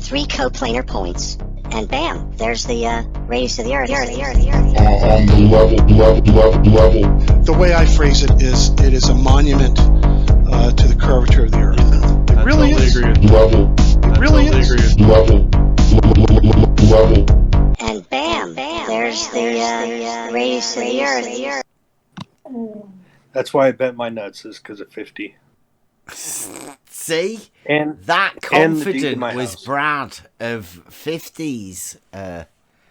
3 coplanar points, and bam, there's the radius of the Earth. On the level. The way I phrase it is a monument to the curvature of the Earth. It really is. Level. It really is. Level. And bam, there's the radius of the Earth. That's why I bet my nuts is because of 50. See? And that and the deed confident in my was house. Brad of 50s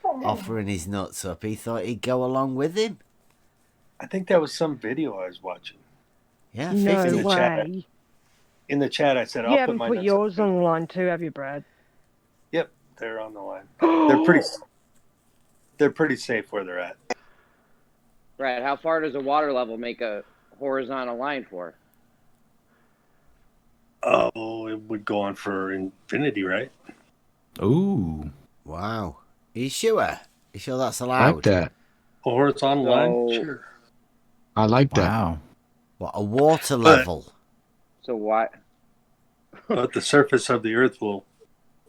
offering his nuts up. He thought he'd go along with him. I think that was some video I was watching. Yeah, In No 50s. the chat. way. In the chat, I said, You I'll put haven't my put nuts yours up. on the line too, have you, Brad? Yep, they're on the line. They're pretty safe where they're at. Brad, how far does a water level make a horizontal line for? Oh, it would go on for infinity, right? Ooh. Wow. Are you sure? You sure that's I allowed? like that. A horizontal line? Sure. I like that. Wow. What, a water level? So what? But the surface of the Earth will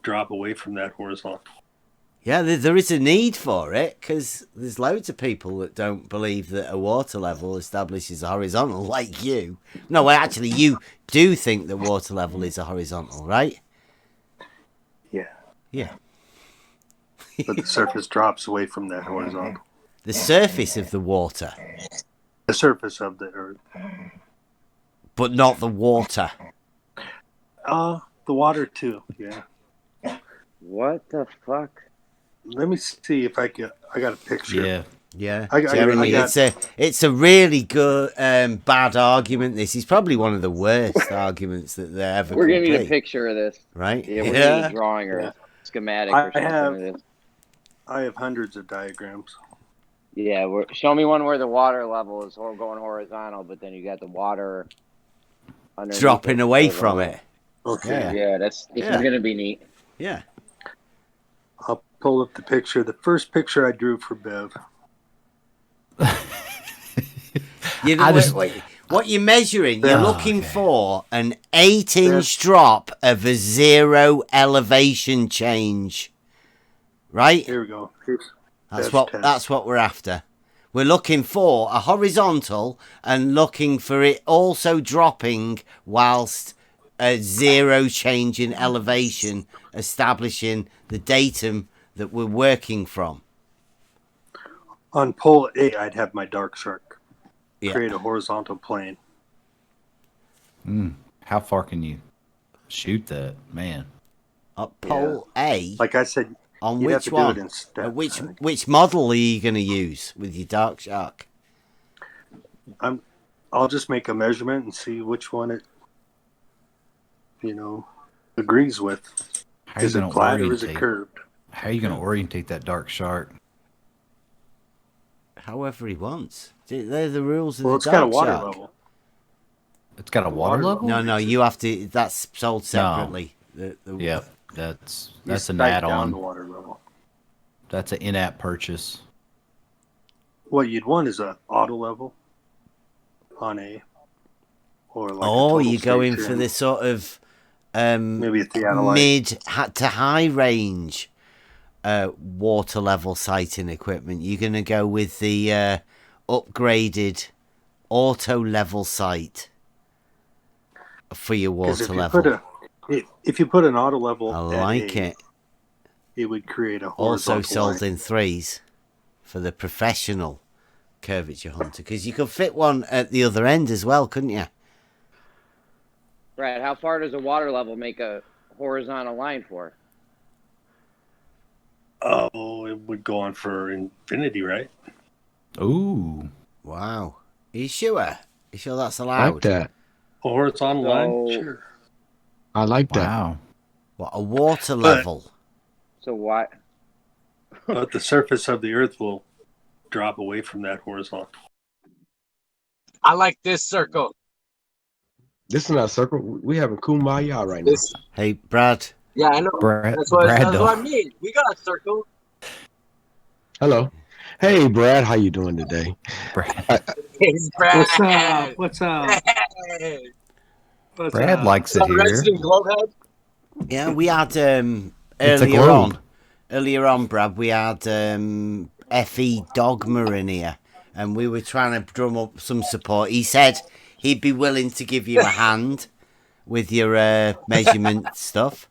drop away from that horizontal. Yeah, there is a need for it, because there's loads of people that don't believe that a water level establishes a horizontal, like you. No, well, actually, you do think that water level is a horizontal, right? Yeah. Yeah. But the surface drops away from that horizontal. The surface of the water, The surface of the Earth. but not the water. The water too, yeah. What the fuck? Let me see if I got a picture. Yeah. Yeah, I Jeremy, got- it's a really good bad argument. This is probably one of the worst arguments that there ever We're could gonna need be, a picture of this. right? Yeah, we're gonna need a drawing or Yeah. a schematic or something of this. I have hundreds of diagrams. Yeah, show me one where the water level is going horizontal, but then you got the water underneath Dropping it. away from it. Okay. Yeah, this Yeah. is gonna be neat. Yeah. I'll pull up the picture. The first picture I drew for Bev. You know, I just- what you're measuring, you're Oh, looking okay. for an 8-inch drop of a 0 elevation change, right? Here we go. That's Bev's test. that's what we're after. We're looking for a horizontal and looking for it also dropping whilst a 0 change in elevation, establishing the datum that we're working from. On pole A, I'd have my dark shark Yeah. create a horizontal plane. How far can you shoot that, man? At pole A, Like I said, on you'd have which to do one? it in steps. Which model are you going to use with your dark shark? I'll just make a measurement and see which one it, agrees with. How are you Is it gonna flat or is it orientate? curved? How are you going to orientate that dark shark? However he wants. They're the rules of Well, the it's got a dark water shark. level. It's got a water level? No, you have to. That's sold separately. Yeah, that's You an spike down the add-on. water level. That's an in-app purchase. What you'd want is a auto level on A, or like a Oh, total you're going state for trim. the sort of maybe a theodolite. mid to high range water level sighting equipment. You're going to go with the upgraded auto level sight for your 'Cause water level. If you put an auto level, I at like A, it. It would create a Also horizontal sold line. in 3s for the professional curvature hunter, because you could fit one at the other end as well, couldn't you? Brad, how far does a water level make a horizontal line for? Oh, it would go on for infinity, right? Ooh. Wow. Are you sure? You sure that's I allowed? like that. A horizontal line, sure. I like that. Wow. What, a water level? So what? But the surface of the Earth will drop away from that horizontal. I like this circle. This is not a circle. We having kumbaya right now. This, Hey, Brad. yeah, I know. Brad, That's what I don't. mean. We got a circle. Hello. Hey, Brad. How you doing today? Brad, It's Brad. What's up? What's up? Hey. What's Brad up? likes it Some here. resident globehead. Yeah, we had It's a globe. Earlier on, Brad, we had Fe Dogma in here, and we were trying to drum up some support. He said he'd be willing to give you a hand with your measurement stuff.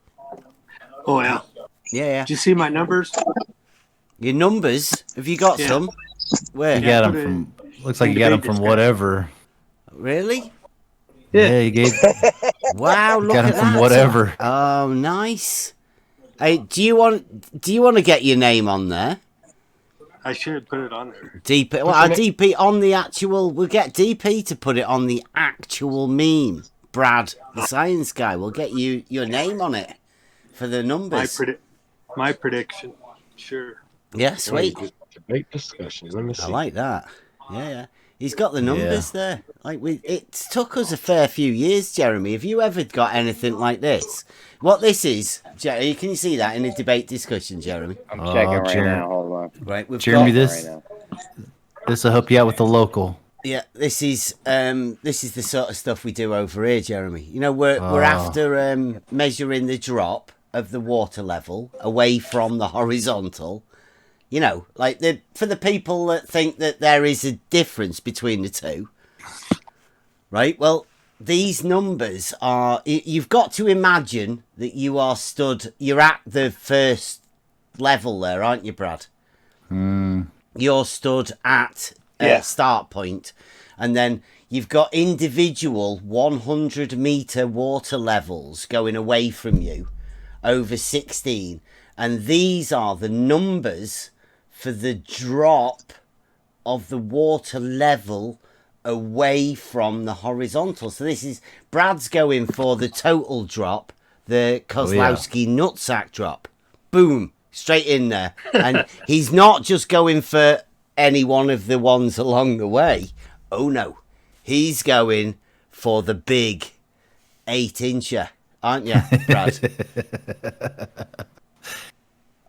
Oh yeah. Yeah. Did you see my numbers? Your numbers? Have you got some? Where? You got them from. Looks like you got them from whatever. Really? Yeah, you gave. Wow, look got at them from that. whatever. Oh, nice. Hey, do you want to get your name on there? I should put it on there. DP. Well, our DP on the actual. We'll get DP to put it on the actual meme. Brad, the science guy. We'll get you your name on it for the numbers. My prediction. Sure. Yeah, sweet. Debate discussion. Let me see. I like that. Yeah. He's got the numbers there. Like it took us a fair few years, Jeremy. Have you ever got anything like this? What this is, Jeremy? Can you see that in a debate discussion, Jeremy? I'm checking right now. Hold on. Right, we've Jeremy, got, this will help you out with the local. Yeah, this is the sort of stuff we do over here, Jeremy. You know, we're after measuring the drop of the water level away from the horizontal. You know, like for the people that think that there is a difference between the two, right? Well, these numbers are, you've got to imagine that you're at the first level there, aren't you, Brad? You're stood at a start point, and then you've got individual 100-meter water levels going away from you over 16, and these are the numbers for the drop of the water level away from the horizontal. So this is, Brad's going for the total drop, the Kozlowski nutsack drop. Boom, straight in there. And he's not just going for any one of the ones along the way. Oh no, he's going for the big 8-incher, aren't you, Brad?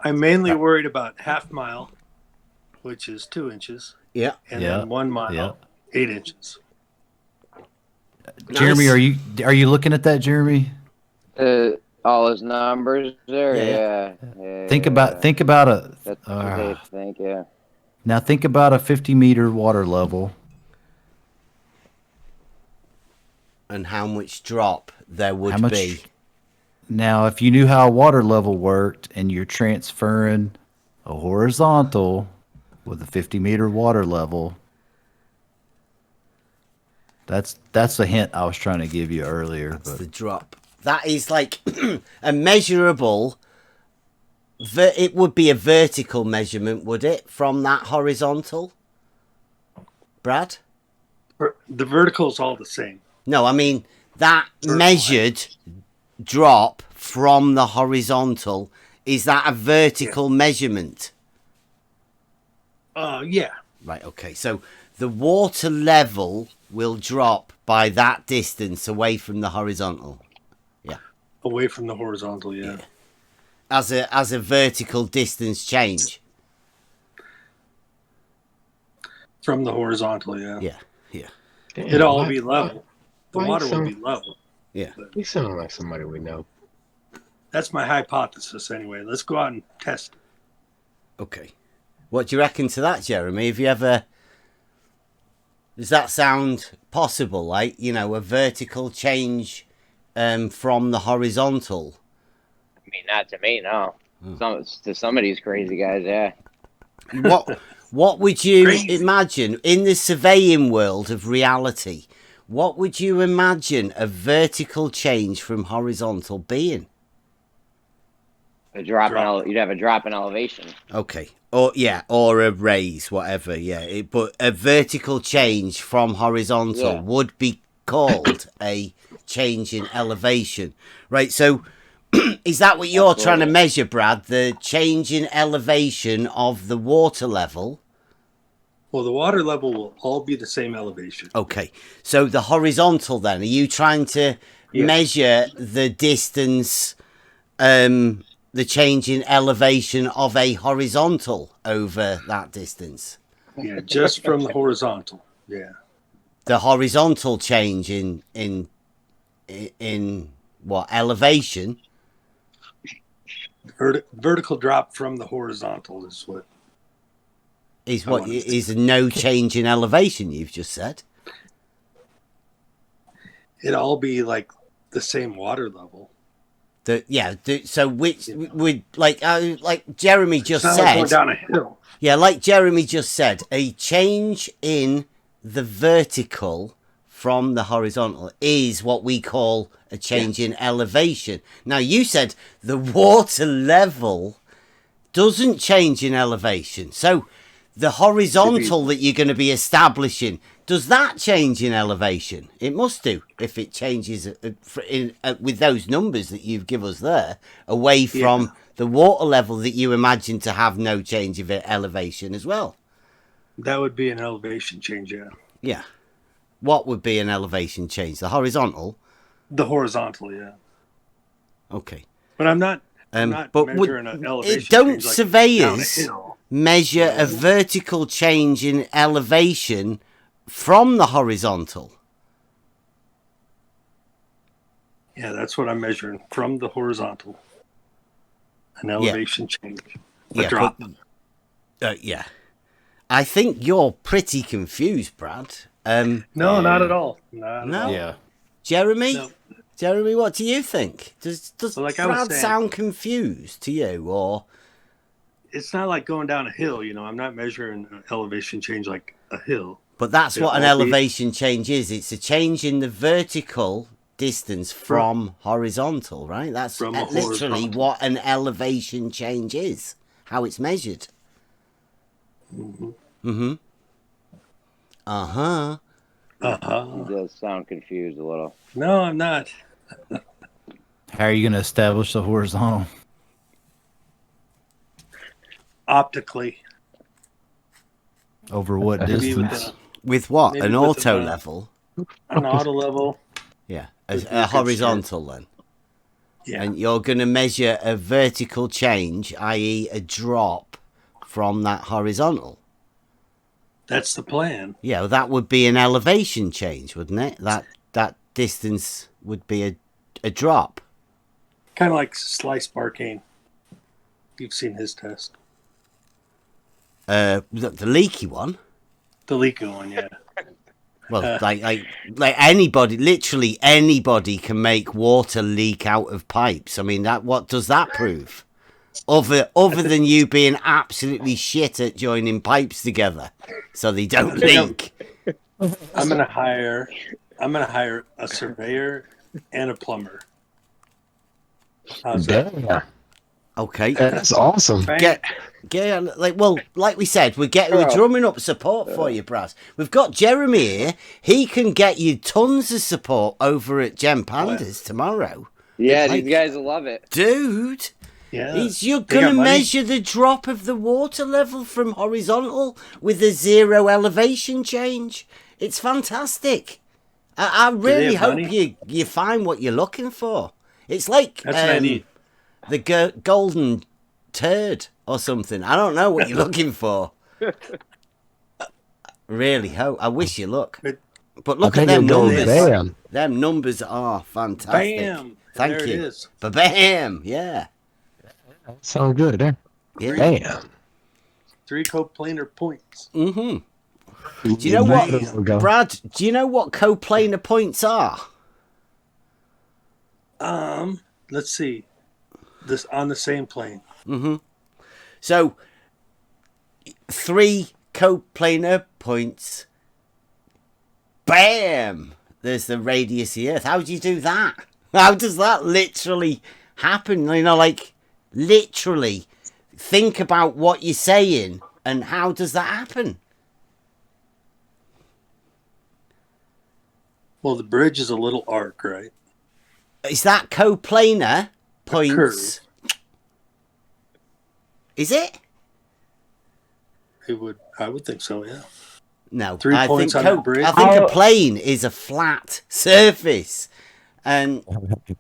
I'm mainly worried about half mile, which is 2 inches. Yeah. And then 1 mile, 8 inches. Jeremy, are you looking at that, Jeremy? All his numbers there. Yeah. Think about a. That's what they think. Yeah. Now think about a 50-meter water level. And how much drop there would be. Now, if you knew how a water level worked and you're transferring a horizontal with a 50-meter water level, that's the hint I was trying to give you earlier. That's the drop. That is like a measurable. It would be a vertical measurement, would it, from that horizontal? Brad? The vertical is all the same. No, I mean that measured drop from the horizontal, is that a vertical measurement? Yeah. Right, okay. So the water level will drop by that distance away from the horizontal. Yeah. Away from the horizontal, yeah. As a vertical distance change. From the horizontal, yeah. Yeah. It'll all be level. The water will be level. Yeah. You sound like somebody we know. That's my hypothesis anyway. Let's go out and test it. Okay. What do you reckon to that, Jeremy? Have you ever... Does that sound possible? Like, you know, a vertical change from the horizontal? I mean, not to me, no. To some of these crazy guys, yeah. What would you imagine in the surveying world of reality? What would you imagine a vertical change from horizontal being? You'd have a drop in elevation. Okay. Or a raise, whatever. Yeah, but a vertical change from horizontal would be called a change in elevation, right? So, is that what you're trying to measure, Brad? The change in elevation of the water level? Well, the water level will all be the same elevation. Okay, so the horizontal then, are you trying to measure the distance, the change in elevation of a horizontal over that distance? Yeah, just from the horizontal. Yeah. The horizontal change in what elevation? vertical drop from the horizontal is what. Is I what wanted to is no change in elevation? You've just said. It'd all be like the same water level. So which would like Jeremy just It's not like going said. down a hill. Yeah, like Jeremy just said, a change in the vertical from the horizontal is what we call a change in elevation. Now, you said the water level doesn't change in elevation. So the horizontal that you're going to be establishing, does that change in elevation? It must do if it changes with those numbers that you've given us there, away from the water level that you imagine to have no change of elevation as well. That would be an elevation change, yeah. Yeah. What would be an elevation change? The horizontal? The horizontal, yeah. Okay. But I'm not but measuring an elevation don't change like surveyors down a hill. measure a vertical change in elevation from the horizontal? Yeah, that's what I'm measuring from the horizontal. An elevation change. A drop. Yeah. I think you're pretty confused, Brad. No, not at all. Not No? at all. Yeah. Jeremy? No. Jeremy, what do you think? Does Well, like I was Brad saying- sound confused to you, or? It's not like going down a hill, you know. I'm not measuring an elevation change like a hill. But that's It what an won't be- elevation change is. It's a change in the vertical distance from horizontal, right? That's From a literally horizontal. what an elevation change is, how it's measured. Uh-huh. He does sound confused a little. No, I'm not. How are you going to establish the horizontal? Optically. Over what Maybe with distance? With what? Maybe An with auto a- level? An auto level. Yeah. Would be A a good horizontal then. Yeah. And you're going to measure a vertical change, i.e. a drop from that horizontal. That's the plan. Yeah, well, that would be an elevation change, wouldn't it? That distance would be a drop. Kind of like Slice Barkane. You've seen his test. The leaky one. The leaky one, yeah. Well, like anybody, literally anybody can make water leak out of pipes. I mean, what does that prove? Other than you being absolutely shit at joining pipes together so they don't leak. I'm gonna hire a surveyor and a plumber. How's that? Damn. Okay. That's awesome. Like we said, we're drumming up support for you, Brad. We've got Jeremy here. He can get you tons of support over at Gem Pandas tomorrow. Yeah, Like- these guys will love it. Dude, Yeah. you're They going to got money. measure the drop of the water level from horizontal with a zero elevation change. It's fantastic. I really have hope money? you find what you're looking for. It's like That's what I need. the golden turd or something. I don't know what you're looking for. Really hope. I wish you luck. But look I at think them it goes numbers. bam. Them numbers are fantastic. Bam! Thank There you. it is. Ba-bam! Yeah. Sounds good, eh? Yeah. Bam. 3 coplanar points. Mm-hmm. Do you know what, There we go. Brad? Do you know what coplanar points are? Let's see. This on the same plane. So, 3 coplanar points. Bam! There's the radius of the Earth. How do you do that? How does that literally happen? You know, like, literally think about what you're saying and how does that happen? Well, the bridge is a little arc, right? Is that coplanar points? Is it? I would think so, yeah. No, 3 I points think on the bridge? I think a plane is a flat surface, and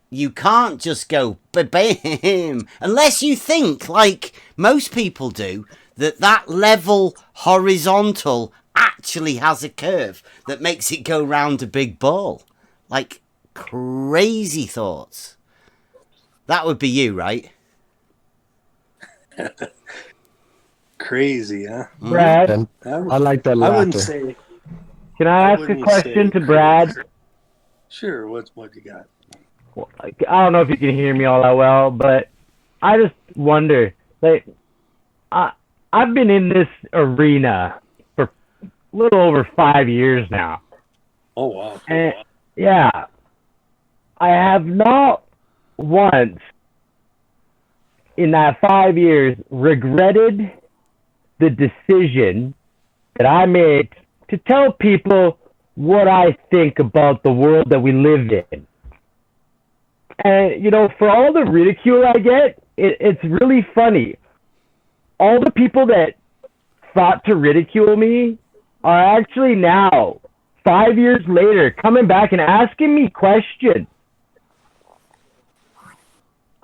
you can't just go bam unless you think, like most people do, that level horizontal actually has a curve that makes it go round a big ball. Like crazy thoughts. That would be you, right? Crazy, huh? Brad, And I I like that I wouldn't laughter. say. can I ask a wouldn't question say to Brad? crazy. Sure. What you got? I don't know if you can hear me all that well, but I just wonder, like, I've been in this arena for a little over 5 years now. Oh wow. And yeah, I have not once in that 5 years regretted the decision that I made to tell people what I think about the world that we live in. And, you know, for all the ridicule I get, it's really funny. All the people that thought to ridicule me are actually now, 5 years later, coming back and asking me questions.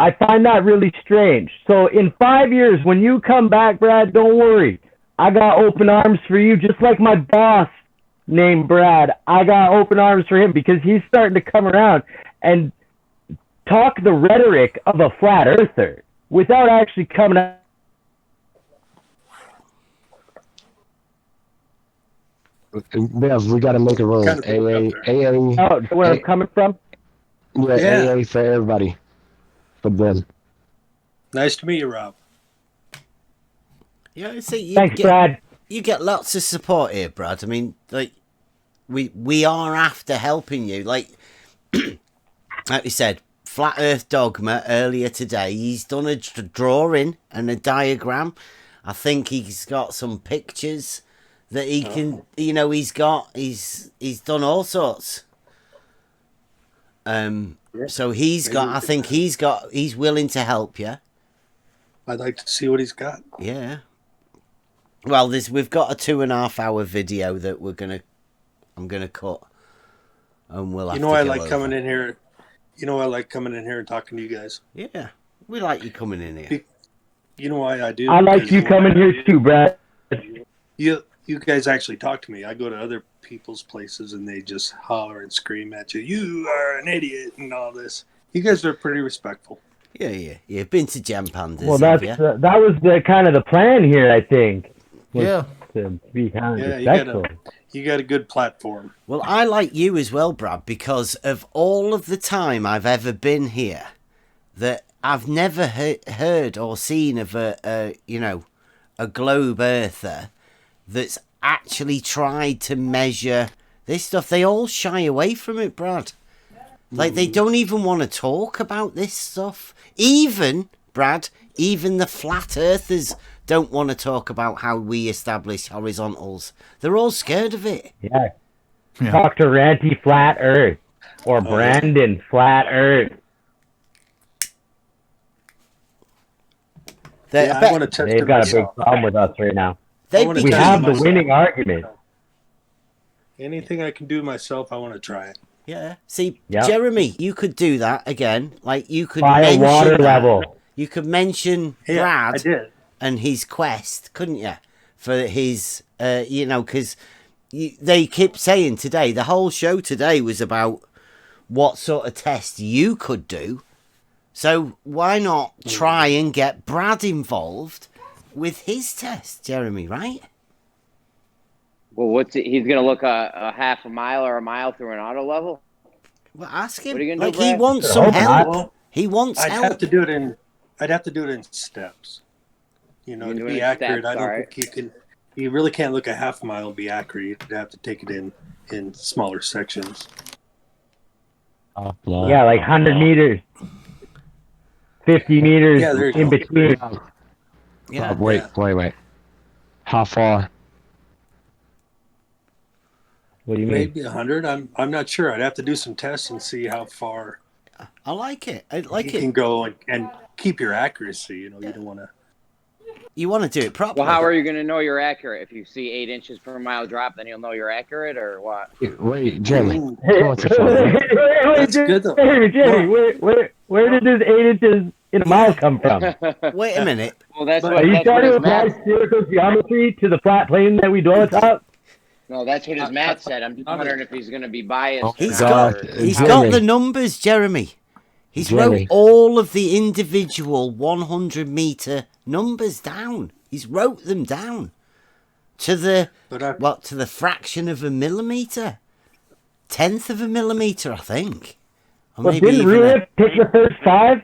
I find that really strange. So in 5 years, when you come back, Brad, don't worry. I got open arms for you, just like my boss named Brad. I got open arms for him because he's starting to come around and talk the rhetoric of a flat earther without actually coming out. Bev, we got to make a room. Kind of AA, Oh, where I'm coming from? yeah, AA for everybody. For them. Nice to meet you, Rob. Yeah, see, you Thanks, Brad. You get lots of support here, Brad. I mean, like, we are after helping you. Like we said, Flat Earth Dogma earlier today, he's done a drawing and a diagram. I think he's got some pictures that he can, you know, he's done all sorts. So he's willing to help you. I'd like to see what he's got. Yeah. Well, we've got a 2.5 hour video that I'm gonna cut, and we'll have to I go like over. coming in here. I like coming in here and talking to you guys. Yeah, we like you coming in here. You know why I do? I like Because you coming here too, Brad. You guys actually talk to me. I go to other people's places and they just holler and scream at you. You are an idiot and all this. You guys are pretty respectful. Yeah. You've been to Jam Pandas. Well, have that you? was the kind of the plan here, I think. was Yeah. To be kind of Yeah, respectful. you got a good platform. Well, I like you as well, Brad, because of all of the time I've ever been here, that I've never heard or seen of a globe earther that's actually tried to measure this stuff. They all shy away from it, Brad. Like, they don't even want to talk about this stuff. Even, Brad, even the flat earthers don't want to talk about how we establish horizontals. They're all scared of it. Yeah. Yeah. Talk to Ranty Flat Earth or Brandon Flat Earth. I want to test They've it got a big myself. problem with us right now. They'd wanna be We test have it the myself. winning argument. Anything I can do myself, I want to try it. Yeah. See, Yep. Jeremy, you could do that again. Like, you could By a mention water that. level. You could mention Yeah, Brad I did. and his quest, couldn't you? For his, because they keep saying today, the whole show today was about what sort of test you could do. So why not try and get Brad involved with his test, Jeremy, right? Well, what's it? He's gonna look a half a mile or a mile through an auto level. Well, ask him. What are you gonna Like, do, he Brad? wants I some hope help. not. He wants I'd help. have to do it in steps. You To do it be in accurate, steps, I don't alright. think you can. You really can't look a half mile and be accurate. You'd have to take it in smaller sections. Yeah, like 100 meters. 50 meters Yeah, there you in go. between. Yeah. Wait. How far? What do you mean? Maybe 100. I'm not sure. I'd have to do some tests and see how far I like it. I like you it. can go and keep your accuracy. You don't want to. You want to do it properly. Well, how are you gonna know you're accurate? If you see 8 inches per mile drop, then you'll know you're accurate, or what? Wait, Jeremy. Hey, Go on to phone. That's good, though. Jamie, where did this 8 inches in a mile come from? Wait a minute. Well, that's But- what. Are you That's trying what to his apply math. spherical geometry to the flat plane that we dwell atop? No, that's what his math said. I'm just wondering if he's gonna be biased. He's or got not, or- he's Jeremy. got the numbers, Jeremy. He's Jeremy. wrote all of the individual 100 meter numbers down. He's wrote them down to the to the fraction of a millimeter, 10th of a millimeter, I think. Or Well, maybe didn't even Ruiff pick the first 5?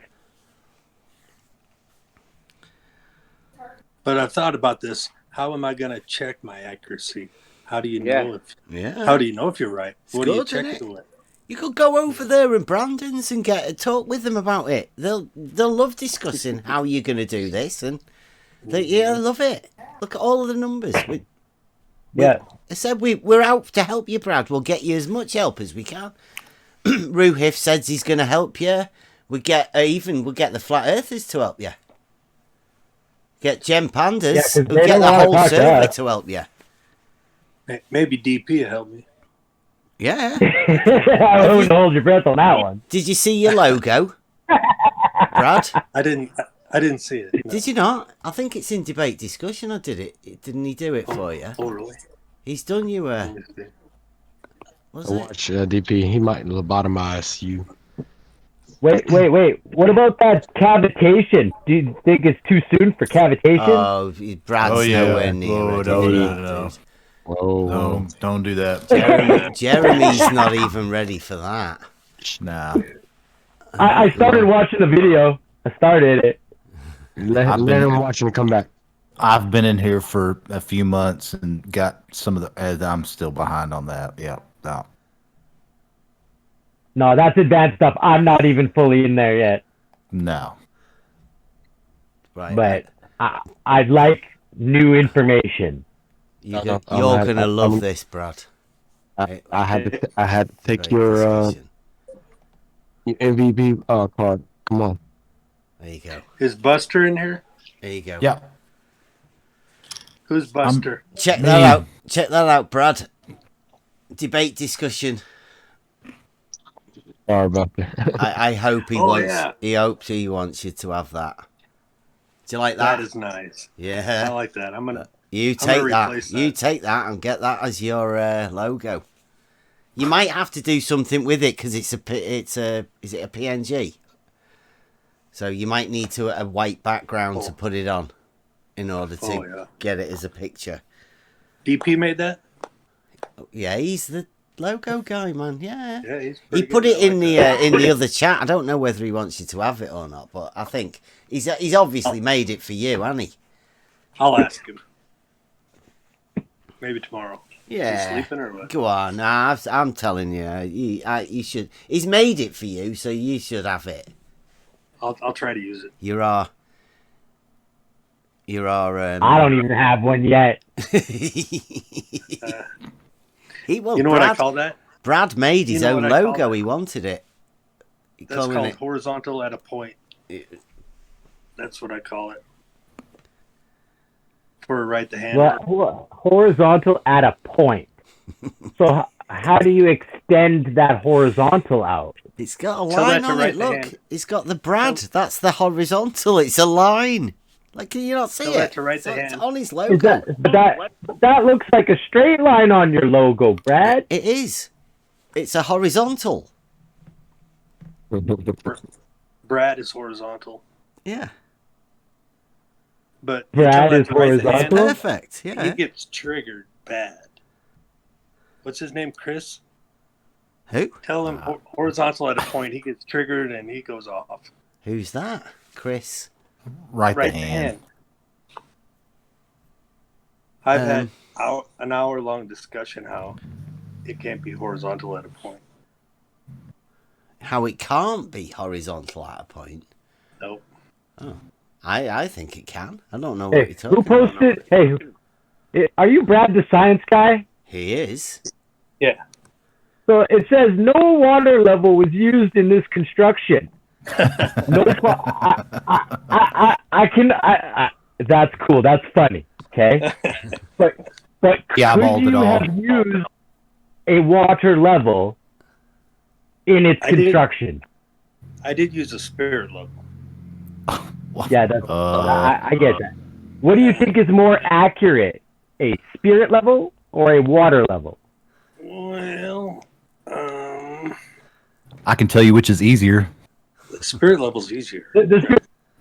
But I've thought about this. How am I going to check my accuracy? How do you Yeah. know if? Yeah. How do you know if you're right? It's What do you good, check isn't it with? You could go over there in Brandon's and get a talk with them about it. They'll love discussing how you're going to do this, and they love it. Look at all of the numbers. Yeah. I said we're out to help you, Brad. We'll get you as much help as we can. Ruhiff says he's going to help you. We get we'll get the flat earthers to help you. Get Gem Pandas. Yeah, 'cause we'll they get don't the wanna whole talk to survey us. to help you. Maybe DP will help me. Yeah. I wouldn't hold your breath on that one. Did you see your logo, Brad? I didn't see it. No. Did you not? I think it's in debate discussion. I did it. Didn't he do it for you? Oh, really? He's done you a. Was it? Watch DP. He might lobotomize you. Wait. What about that cavitation? Do you think it's too soon for cavitation? Oh, Brad's nowhere near Oh, ready no, for no, that, no. dude. Whoa. No, don't do that. Jeremy's not even ready for that. Nah. I started watching the video. I started it. Let him watch and come back. I've been in here for a few months and got some of the. I'm still behind on that. Yeah. No. No, that's advanced stuff. I'm not even fully in there yet. No. Right. But I'd like new information. You're I'm gonna love this, Brad. I had to take Great your discussion. MVP card. Come on. There you go. Is Buster in here? There you go. Yeah. Who's Buster? Check that out. Check that out, Brad. Debate discussion. Sorry about that. I hope he Oh, wants. yeah. He hopes he wants you to have that. Do you like that? That is nice. Yeah. I like that. I'm gonna. You I'm gonna take that. replace You that. take that and get that as your logo. You might have to do something with it because is it a PNG? So you might need a white background to put it on in order to get it as a picture. DP made that. Yeah, he's the logo guy, man. Yeah. Yeah, he's He pretty put good. it in the other chat. I don't know whether he wants you to have it or not, but I think he's obviously made it for you, hasn't he? I'll ask him. Maybe tomorrow. Yeah. Is he sleeping or what? Go on. Nah, I'm telling you, you should. He's made it for you, so you should have it. I'll try to use it. You're our. I don't even have one yet. He will. You know what I call that? Brad made his You know own what I call logo. that? He wanted it. That's called horizontal at a point. That's what I call it. For right the hand. Well, horizontal at a point. So how do you extend that horizontal out? It's got a Tell line that to on right it. the Look, hand. it's got the Brad. That's the horizontal. It's a line. Like, can you not see Tell it? that to right the It's hand. on his Is logo. that looks like a straight line on your logo, Brad. It is. It's a horizontal. Brad is horizontal. Yeah. But Brad tell that is to right the hand, horizontal? Perfect. Yeah. He gets triggered bad. What's his name? Chris? Who? Tell him horizontal at a point. He gets triggered and he goes off. Who's that? Chris. Right, Right the the hand. hand. I've had an hour-long discussion how it can't be horizontal at a point. How it can't be horizontal at a point. Nope. Oh. I think it can. I don't know what Hey, you're talking who posted? about. Hey, are you Brad the science guy? He is. Yeah. So it says no water level was used in this construction. No, that's cool. That's funny. Okay, but Yeah, I could balled it you all. have used a water level in its I did. construction? I did use a spirit level. Yeah, that's. I get that. What do you think is more accurate, a spirit level or a water level? Well, I can tell you which is easier. The spirit level's easier.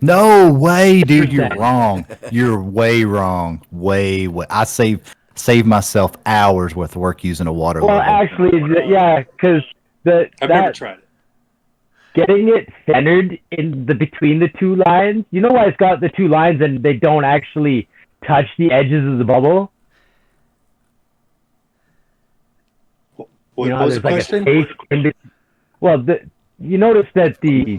No way, dude. You're wrong. You're way wrong. Way. I save myself hours worth of work using a water Well, level. actually, yeah, because I've never tried it. getting it centered in the between the two lines. You know why it's got the two lines and they don't actually touch the edges of the bubble? What You know, was the there's like question? a space in between. Well, you notice that the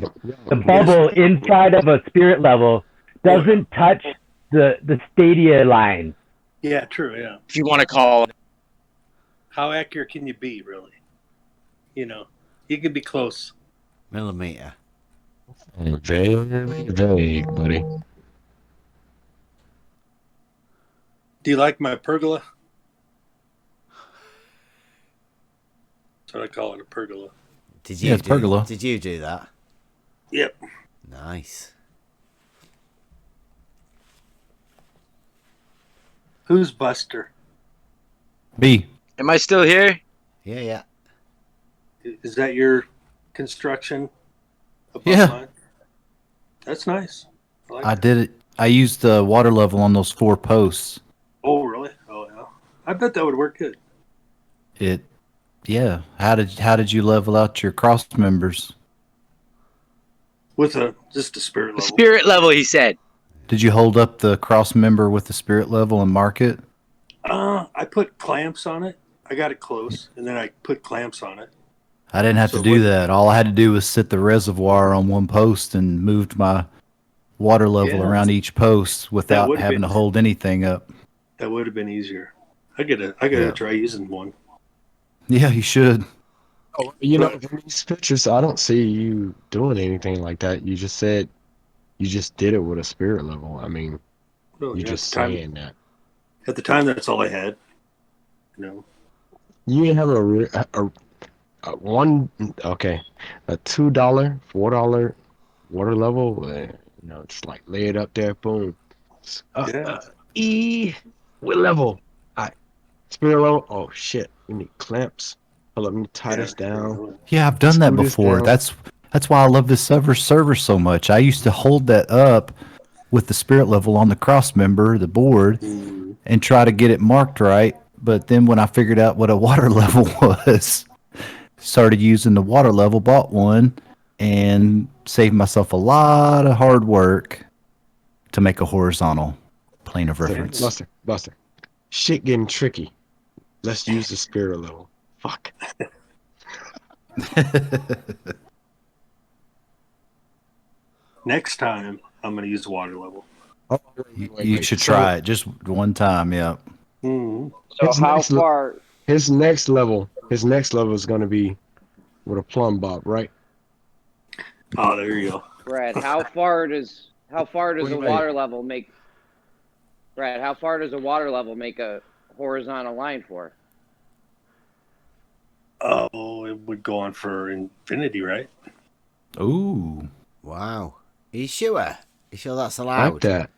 bubble inside of a spirit level doesn't touch the stadia line. Yeah, true. Yeah. If you want to call it. How accurate can you be, really? You know, you can be close. Millimeter. Very vague, buddy. Do you like my pergola? That's what I call it, a pergola. Did you? Yeah, it's pergola. Did you do that? Yep. Nice. Who's Buster? B. Am I still here? Yeah, yeah. Is that your construction? above Yeah. mine? That's nice. Like I that. did it. I used the water level on those 4 posts. Oh, really? Oh, yeah. I bet that would work good. Yeah. How did you level out your cross members? With just a spirit level. Spirit level, he said. Did you hold up the cross member with the spirit level and mark it? I put clamps on it. I got it close, and then I put clamps on it. I didn't have So to do what- that. All I had to do was sit the reservoir on one post and moved my water level Yeah. around each post without would've having been- to hold anything up. That would have been easier. I gotta Yeah. try using one. Yeah, you should. Oh, you know, in these pictures, I don't see you doing anything like that. You just said you just did it with a spirit level. I mean, Well, you're yeah, just at the time- saying that. At the time, that's all I had. You know. You didn't have a one, okay, a $2, $4 water level. You know, just like lay it up there, boom. Yeah. What level? Spirit level. Oh shit, we need clamps. Hold up, let me tie this down. Yeah, I've done that Screw this before. down. That's why I love this server so much. I used to hold that up with the spirit level on the cross member, the board, Mm. and try to get it marked right. But then when I figured out what a water level was, started using the water level, bought one, and saved myself a lot of hard work to make a horizontal plane of reference. Buster. Shit getting tricky. Let's use the spirit level. Fuck. Next time, I'm gonna use the water level. Oh, You should try it just one time. Yeah. Mm. So His how next le- far? His next level is going to be with a plumb bob, right? Oh, there you go. Brad, how far does Wait, a wait. water level make? Brad, how far does a water level make a horizontal line for? Oh, it would go on for infinity, right? Ooh. Wow. Are you sure? You sure that's I allowed? like that.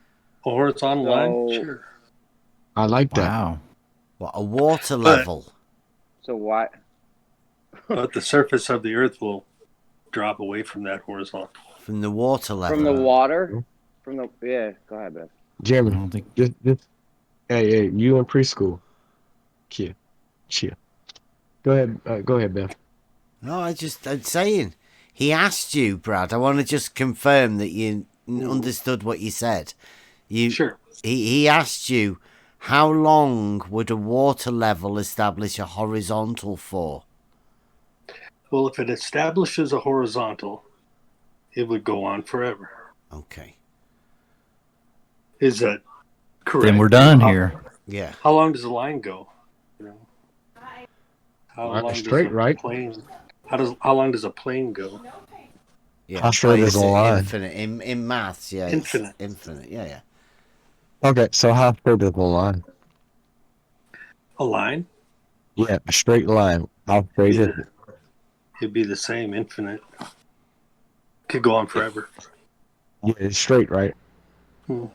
A horizontal line? So- Sure. I like that. Wow. What, a water But- level? So why? But the surface of the Earth will drop away from that horizontal. From the water level? From the water? From the Go ahead, Brad. I Jeremy, don't think. hey, you in preschool. Chill. Go ahead, Beth. No, I'm saying. He asked you, Brad. I want to just confirm that you understood what you said. Sure. He asked you, how long would a water level establish a horizontal for? Well, if it establishes a horizontal, it would go on forever. Okay. Is that correct? Then we're done here. Yeah. How long does the line go? You know? How Line long straight, does a right? plane? How long does a plane go? Yeah. How straight is It's the line? Infinite. In maths, yeah. it's Infinite. Infinite, yeah. Okay, so how straight is the line? A line? Yeah, a straight line. How straight is it? It'd be the same, infinite. Could go on forever. Yeah, it's straight, right? Hmm.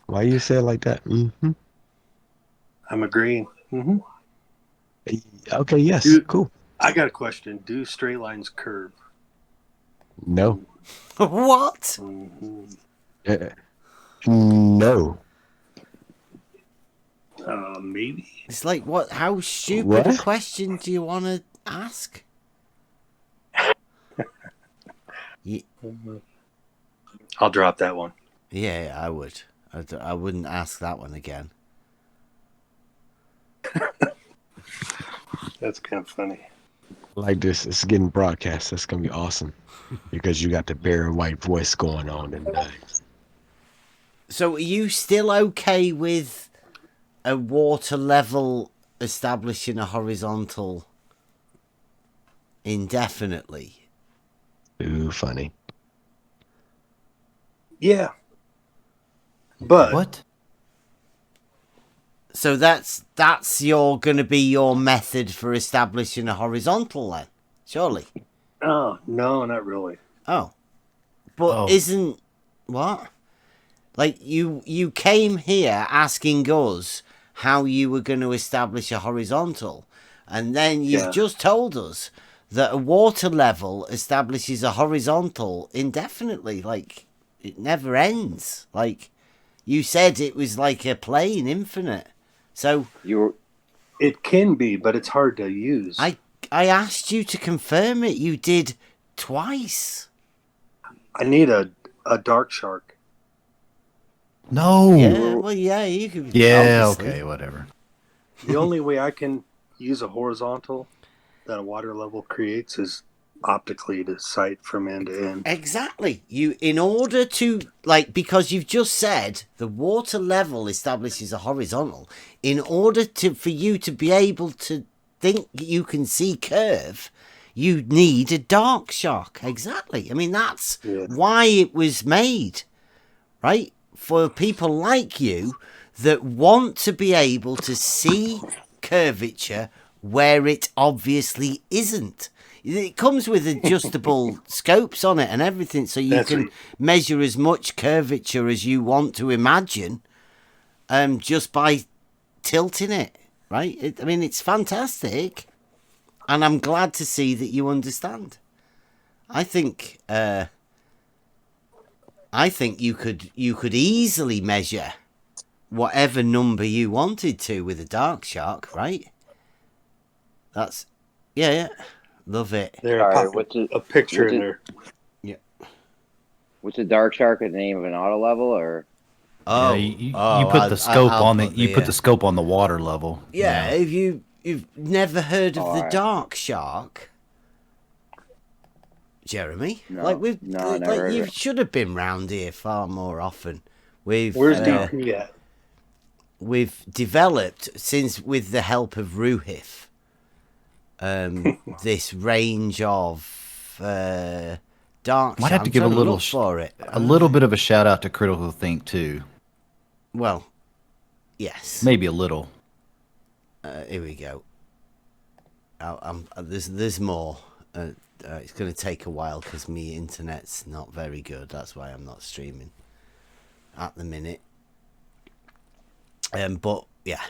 Why you say it like that? Mm-hmm. I'm agreeing. Hmm. Okay, yes, You- cool. I got a question. Do straight lines curve? No. What? No. Maybe. It's like, what? How stupid a What? question do you want to ask? I'll drop that one. Yeah, I would. I wouldn't ask that one again. That's kind of funny. Like this, it's getting broadcast. That's gonna be awesome because you got the Barry White voice going on, and So, are you still okay with a water level establishing a horizontal indefinitely? ooh, funny. Yeah. But What? So that's gonna be your method for establishing a horizontal then, surely. Oh no, not really. Oh, but isn't what? Like you came here asking us how you were going to establish a horizontal, and then you've just told us that a water level establishes a horizontal indefinitely. Like it never ends. Like you said, it was like a plane, infinite. So it can be, but it's hard to use. I asked you to confirm it. You did twice. I need a dark shark. No. Yeah, well, yeah, you could. Yeah, obviously. okay, whatever. The only way I can use a horizontal that a water level creates is optically to sight from end to end. Exactly. In order to, because you've just said the water level establishes a horizontal, in order for you to be able to think you can see curve, you need a dark shark. Exactly. I mean, that's why it was made, right? For people like you that want to be able to see curvature where it obviously isn't. It comes with adjustable scopes on it and everything, so you can measure as much curvature as you want to imagine, just by tilting it, right? I mean, it's fantastic, and I'm glad to see that you understand. I think you could easily measure whatever number you wanted to with a dark shark, right? That's yeah. Love it. There, a picture in there. Yeah. What's a dark shark? The name of an auto level, or? Oh, you put the scope on the you put the scope on the water level. Yeah, if you've never heard of the dark shark, Jeremy, you should have been round here far more often. Where's DP at? We've developed with the help of Ruhif. This range of dark. Might have to give a little for it. A little bit of a shout out to Critical Think too. Well, yes, maybe a little. Here we go. There's more. It's going to take a while because my internet's not very good. That's why I'm not streaming at the minute. But yeah,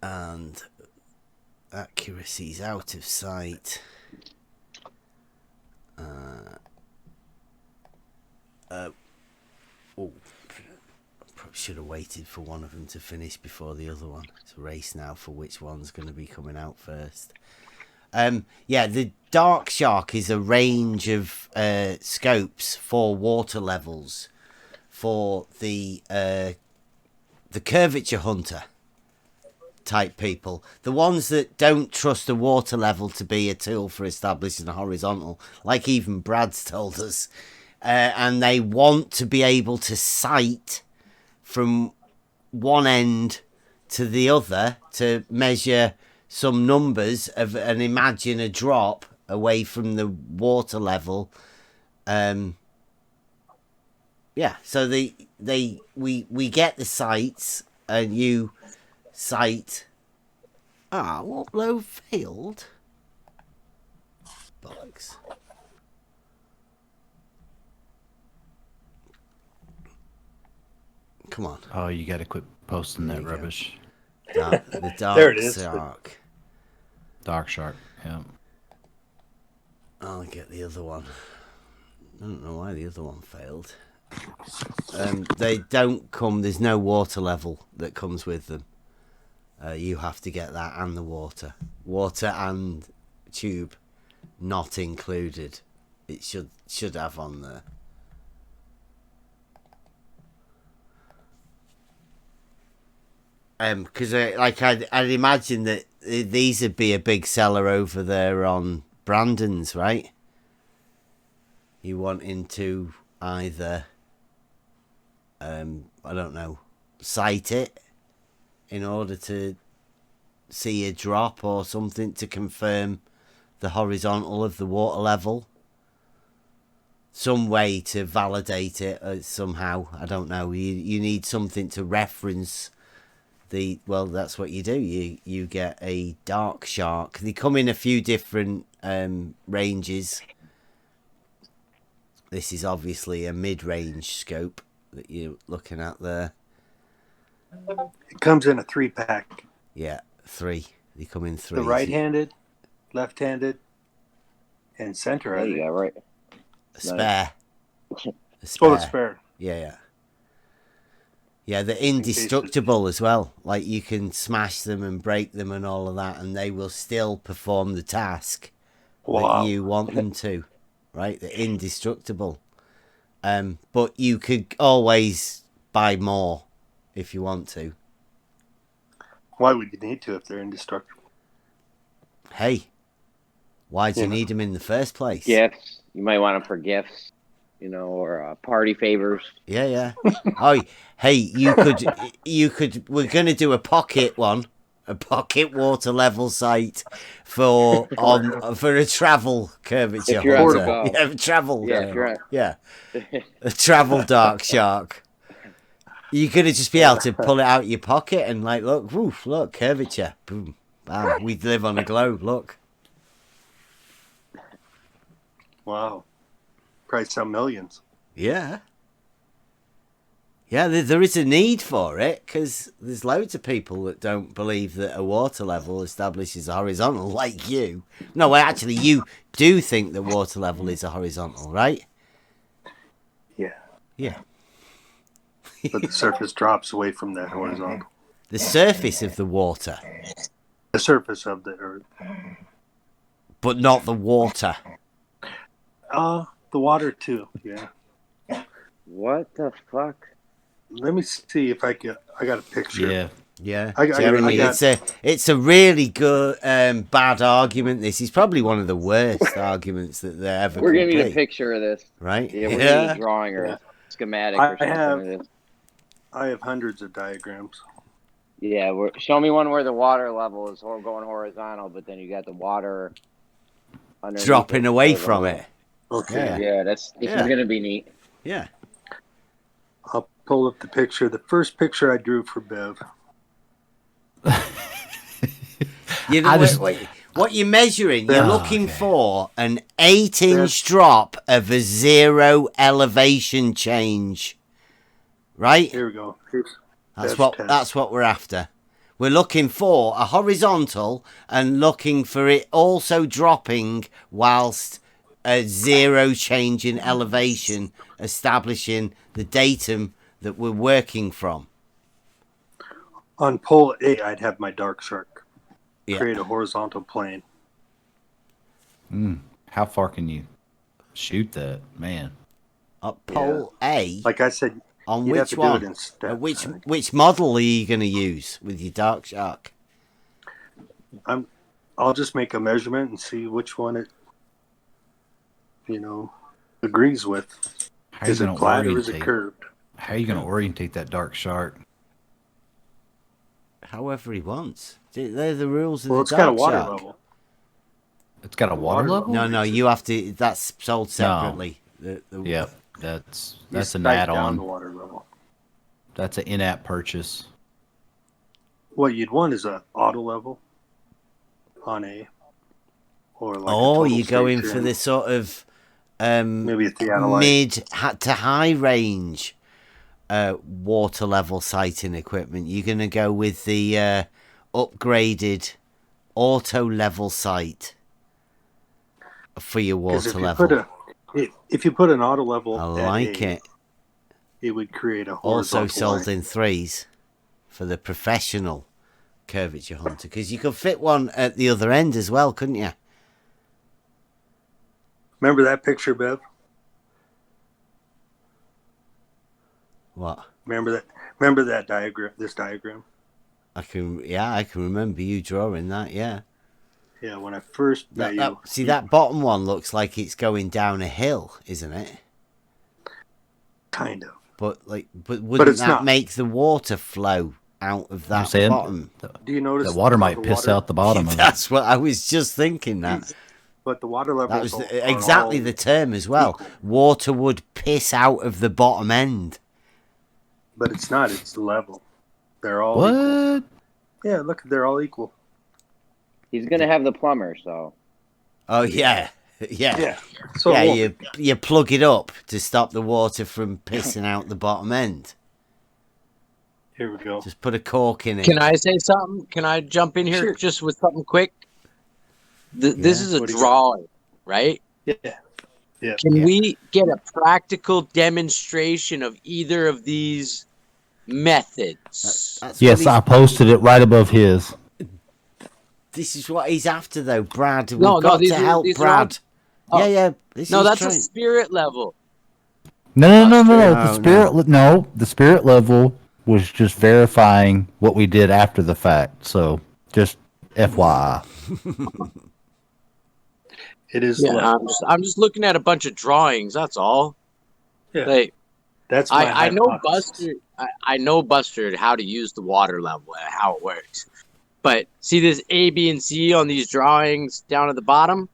and accuracy's out of sight. Probably should have waited for one of them to finish before the other one. It's a race now for which one's going to be coming out first. The dark shark is a range of scopes for water levels for the curvature hunter type people, the ones that don't trust the water level to be a tool for establishing a horizontal, like even Brad's told us, and they want to be able to sight from one end to the other to measure some numbers and imagine a drop away from the water level. So we get the sights and you sight. Upload failed. Bollocks. Come on. Oh, you got to quit posting that rubbish. The dark there it is. shark. Dark shark. Yeah. I'll get the other one. I don't know why the other one failed. They don't come. There's no water level that comes with them. You have to get that and the water and tube, not included. It should have on there. Because I'd imagine that these would be a big seller over there on Brandon's, right? You wanting to either, I don't know, cite it in order to see a drop or something to confirm the horizontal of the water level. Some way to validate it somehow. I don't know. You need something to reference well, that's what you do. You get a Dark Shark. They come in a few different ranges. This is obviously a mid-range scope that you're looking at there. It comes in a 3-pack. Yeah, 3. They come in 3. The right-handed, left-handed, and center. There you go, right. A spare. Oh, the spare. Yeah. Yeah, they're indestructible as well. Like, you can smash them and break them and all of that, and they will still perform the task that you want them to. Right? They're indestructible. But you could always buy more if you want to. Why would you need to if they're indestructible? Hey, why do you need them in the first place? Gifts. You might want them for gifts, or party favors. Yeah. Oh, hey, you could. We're gonna do a pocket one, a pocket water level sight for a travel curvature. If you're out to go. Yeah, travel. Yeah, a travel Dark Shark. You're gonna just be able to pull it out of your pocket and look, curvature. Boom, bam. We live on a globe. Look. Wow. Probably some millions. Yeah. Yeah, there is a need for it because there's loads of people that don't believe that a water level establishes a horizontal, like you. No, actually, you do think the water level is a horizontal, right? Yeah. But the surface drops away from that horizontal. The surface of the water. The surface of the earth. But not the water. The water too, yeah. What the fuck? Let me see if I got a picture. Yeah. Jeremy, it's a really good bad argument. This is probably one of the worst arguments that there ever. We're could gonna need be. a picture of this, right? Yeah, we're gonna need a drawing or a schematic or something. I have hundreds of diagrams. Yeah, show me one where the water level is going horizontal, but then you got the water dropping away from it. Okay. Yeah, this is gonna be neat. Yeah. I'll pull up the picture. The first picture I drew for Bev. What you're measuring, you're looking for an 8-inch drop of a 0 elevation change. Right? Here we go. That's what we're after. We're looking for a horizontal and looking for it also dropping whilst a 0 change in elevation, establishing the datum that we're working from. On pole A, I'd have my Dark Shark. Yeah. Create a horizontal plane. How far can you shoot that, man? At pole A? Like I said, on you'd have which to do one? it in steps, Which model are you going to use with your Dark Shark? I'll just make a measurement and see which one it, agrees with. Is it flat or is it curved? How are you going to orientate that Dark Shark? However he wants. They're the rules of Well, the it's got a Dark water Shark. level. It's got a water level? No, you have to. That's sold separately. Yep, that's You an spike down add-on. the water level. That's an in-app purchase. What you'd want is a auto level on A, or like you go in for this sort of maybe a theodolite. mid to high range water level sighting equipment. You're going to go with the upgraded auto level sight. for your 'Cause water if level. if you put an auto level, I at like A, it. it would create a Also horizontal sold line. in 3s for the professional curvature hunter, because you could fit one at the other end as well, couldn't you? Remember that picture, Bev? What? Remember that diagram? This diagram? I can remember you drawing that. Yeah. Yeah, when I first met you. See, that bottom one looks like it's going down a hill, isn't it? Kind of. But wouldn't it's that not. make the water flow out of that saying, bottom? Do you notice The water how might the piss water- out the bottom of it. That's what I was just thinking. That But the water that levels was are exactly all the term as well. equal. Water would piss out of the bottom end. But it's not. It's level. They're all equal. What? Yeah, look, they're all equal. He's gonna have the plumber, so Oh yeah, yeah. Yeah. So Yeah, it won't you plug it up to stop the water from pissing out the bottom end. Here we go. Just put a cork in it. Can I say something? Can I jump in here Sure. just with something quick? This is a What do you drawing, right? Yeah. Yeah. Can we get a practical demonstration of either of these methods? That's Yes, what I posted it right above his. this is what he's after, though, Brad. We've No, got these to are- help these are all- Brad. Oh. Yeah. This No, is that's a trying- spirit level. No. No, The spirit, no, the spirit level was just verifying what we did after the fact. So, just FYI. It is Yeah, level. I'm just looking at a bunch of drawings. That's all. Yeah. Like, That's my I know hypothesis. Buster. I know Buster how to use the water level and how it works. But see this A, B, and C on these drawings down at the bottom?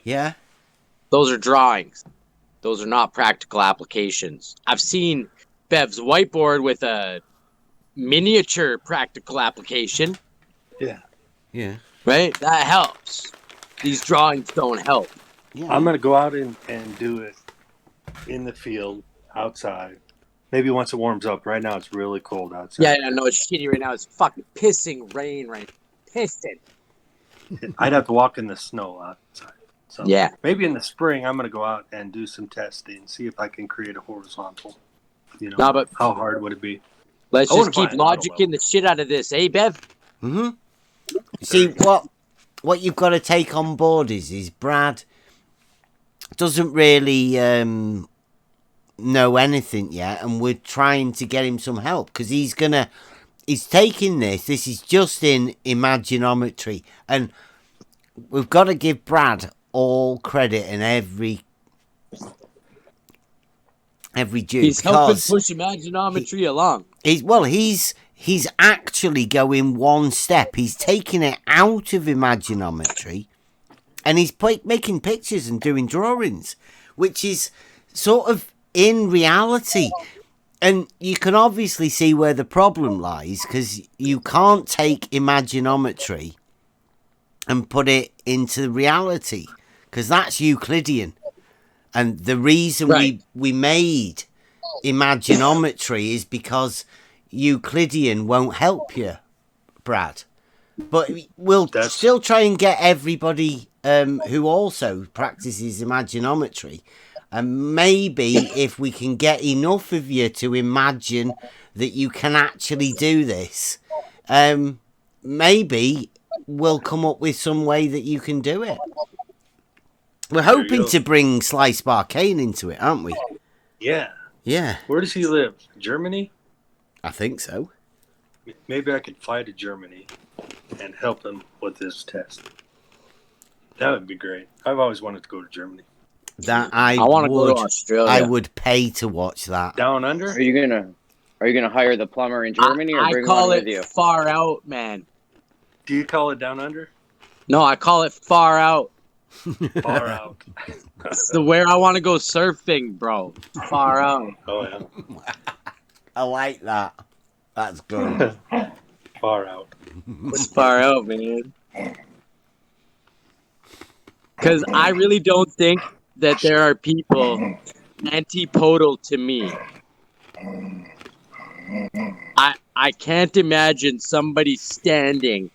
Yeah. Those are drawings. Those are not practical applications. I've seen Bev's whiteboard with a miniature practical application, Yeah. right? That helps. These drawings don't help. Yeah. I'm going to go out and do it in the field, outside. Maybe once it warms up. Right now, it's really cold outside. Yeah, I know it's shitty right now. It's fucking pissing rain right now. Pissing. I'd have to walk in the snow outside. So Yeah. maybe in the spring, I'm going to go out and do some testing, see if I can create a horizontal. No, but how hard would it be? let's I just wouldn't keep buy an auto logicking the shit out of this, eh, Bev? Mm-hmm. See, what you've got to take on board is Brad doesn't really know anything yet, and we're trying to get him some help because he's taking this is just in Imaginometry, and we've got to give Brad all credit and every due. He's helping because push Imaginometry along. He's actually going one step. He's taking it out of Imaginometry, and he's making pictures and doing drawings, which is sort of in reality. And you can obviously see where the problem lies, because you can't take Imaginometry and put it into reality, because that's Euclidean. And the reason we made Imaginometry is because Euclidean won't help you, Brad. But we'll still try and get everybody who also practices Imaginometry. And maybe if we can get enough of you to imagine that you can actually do this, maybe we'll come up with some way that you can do it. We're hoping to bring Slice Barcane into it, aren't we? Yeah. Yeah. Where does he live? Germany? I think so. Maybe I could fly to Germany and help him with this test. That would be great. I've always wanted to go to Germany. That I want to would, go to Australia. I would pay to watch that. Down under? Are you gonna hire the plumber in Germany or I bring call one it with you? far out, man. Do you call it down under? No, I call it far out. Far out. It's the where I want to go surfing, bro. Far out. Oh yeah. I like that. That's good. Far out. It's far out, man. Because I really don't think that there are people antipodal to me. I can't imagine somebody standing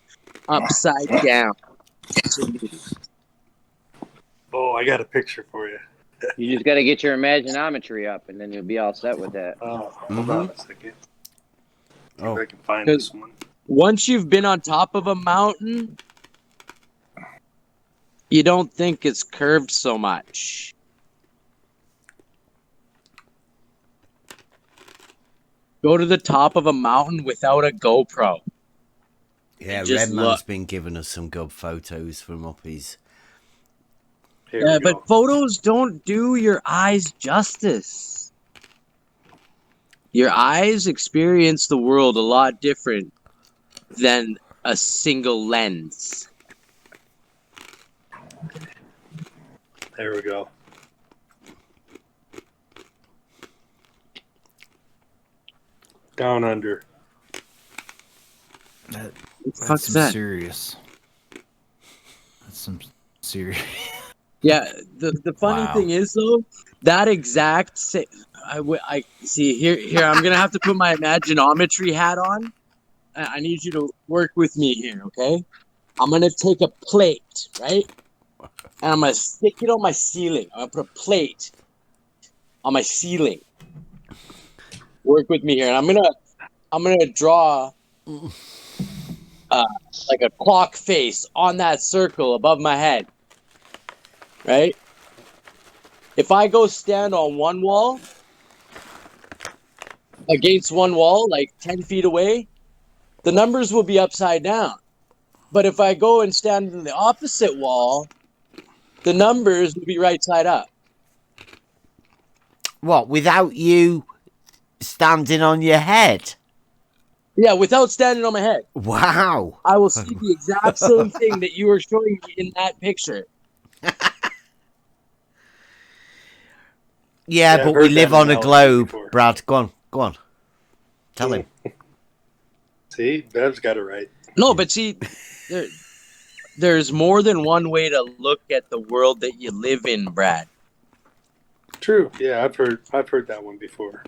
upside down to me. Oh, I got a picture for you. You just got to get your imaginometry up, and then you'll be all set with that. Oh, hold on a second. Oh. If I can find this one. Once you've been on top of a mountain, you don't think it's curved so much. Go to the top of a mountain without a GoPro. Yeah, Just Redman's look. been giving us some good photos from up his. Here Yeah, we go. but photos don't do your eyes justice. Your eyes experience the world a lot different than a single lens. There we go. Down under. That's fuck's some that? serious. That's some serious. Yeah, the funny Wow. thing is though, that exact I see here I'm gonna have to put my imaginometry hat on. I need you to work with me here, okay? I'm gonna take a plate, right? And I'm gonna stick it on my ceiling. I'm gonna put a plate on my ceiling. Work with me here, and I'm gonna draw like a clock face on that circle above my head. Right? If I go stand on one wall, against one wall, like 10 feet away, the numbers will be upside down. But if I go and stand on the opposite wall, the numbers will be right side up. What, without you standing on your head? Yeah, without standing on my head. Wow. I will see the exact same thing that you were showing me in that picture. Yeah, I've but heard we that live on a analogy globe, before. Brad. Go on. Tell him. See, Bev's got it right. No, but see, there's more than one way to look at the world that you live in, Brad. True. Yeah, I've heard that one before.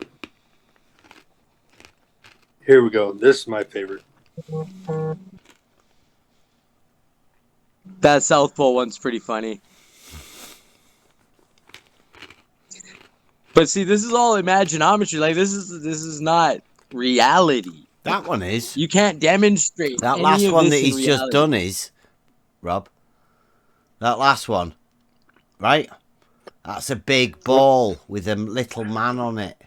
Here we go. This is my favorite. That South Pole one's pretty funny. But see, this is all imaginometry. Like this is not reality. That one is. You can't demonstrate That any last of one this that in he's just reality. done is, Rob. That last one, right? That's a big ball with a little man on it.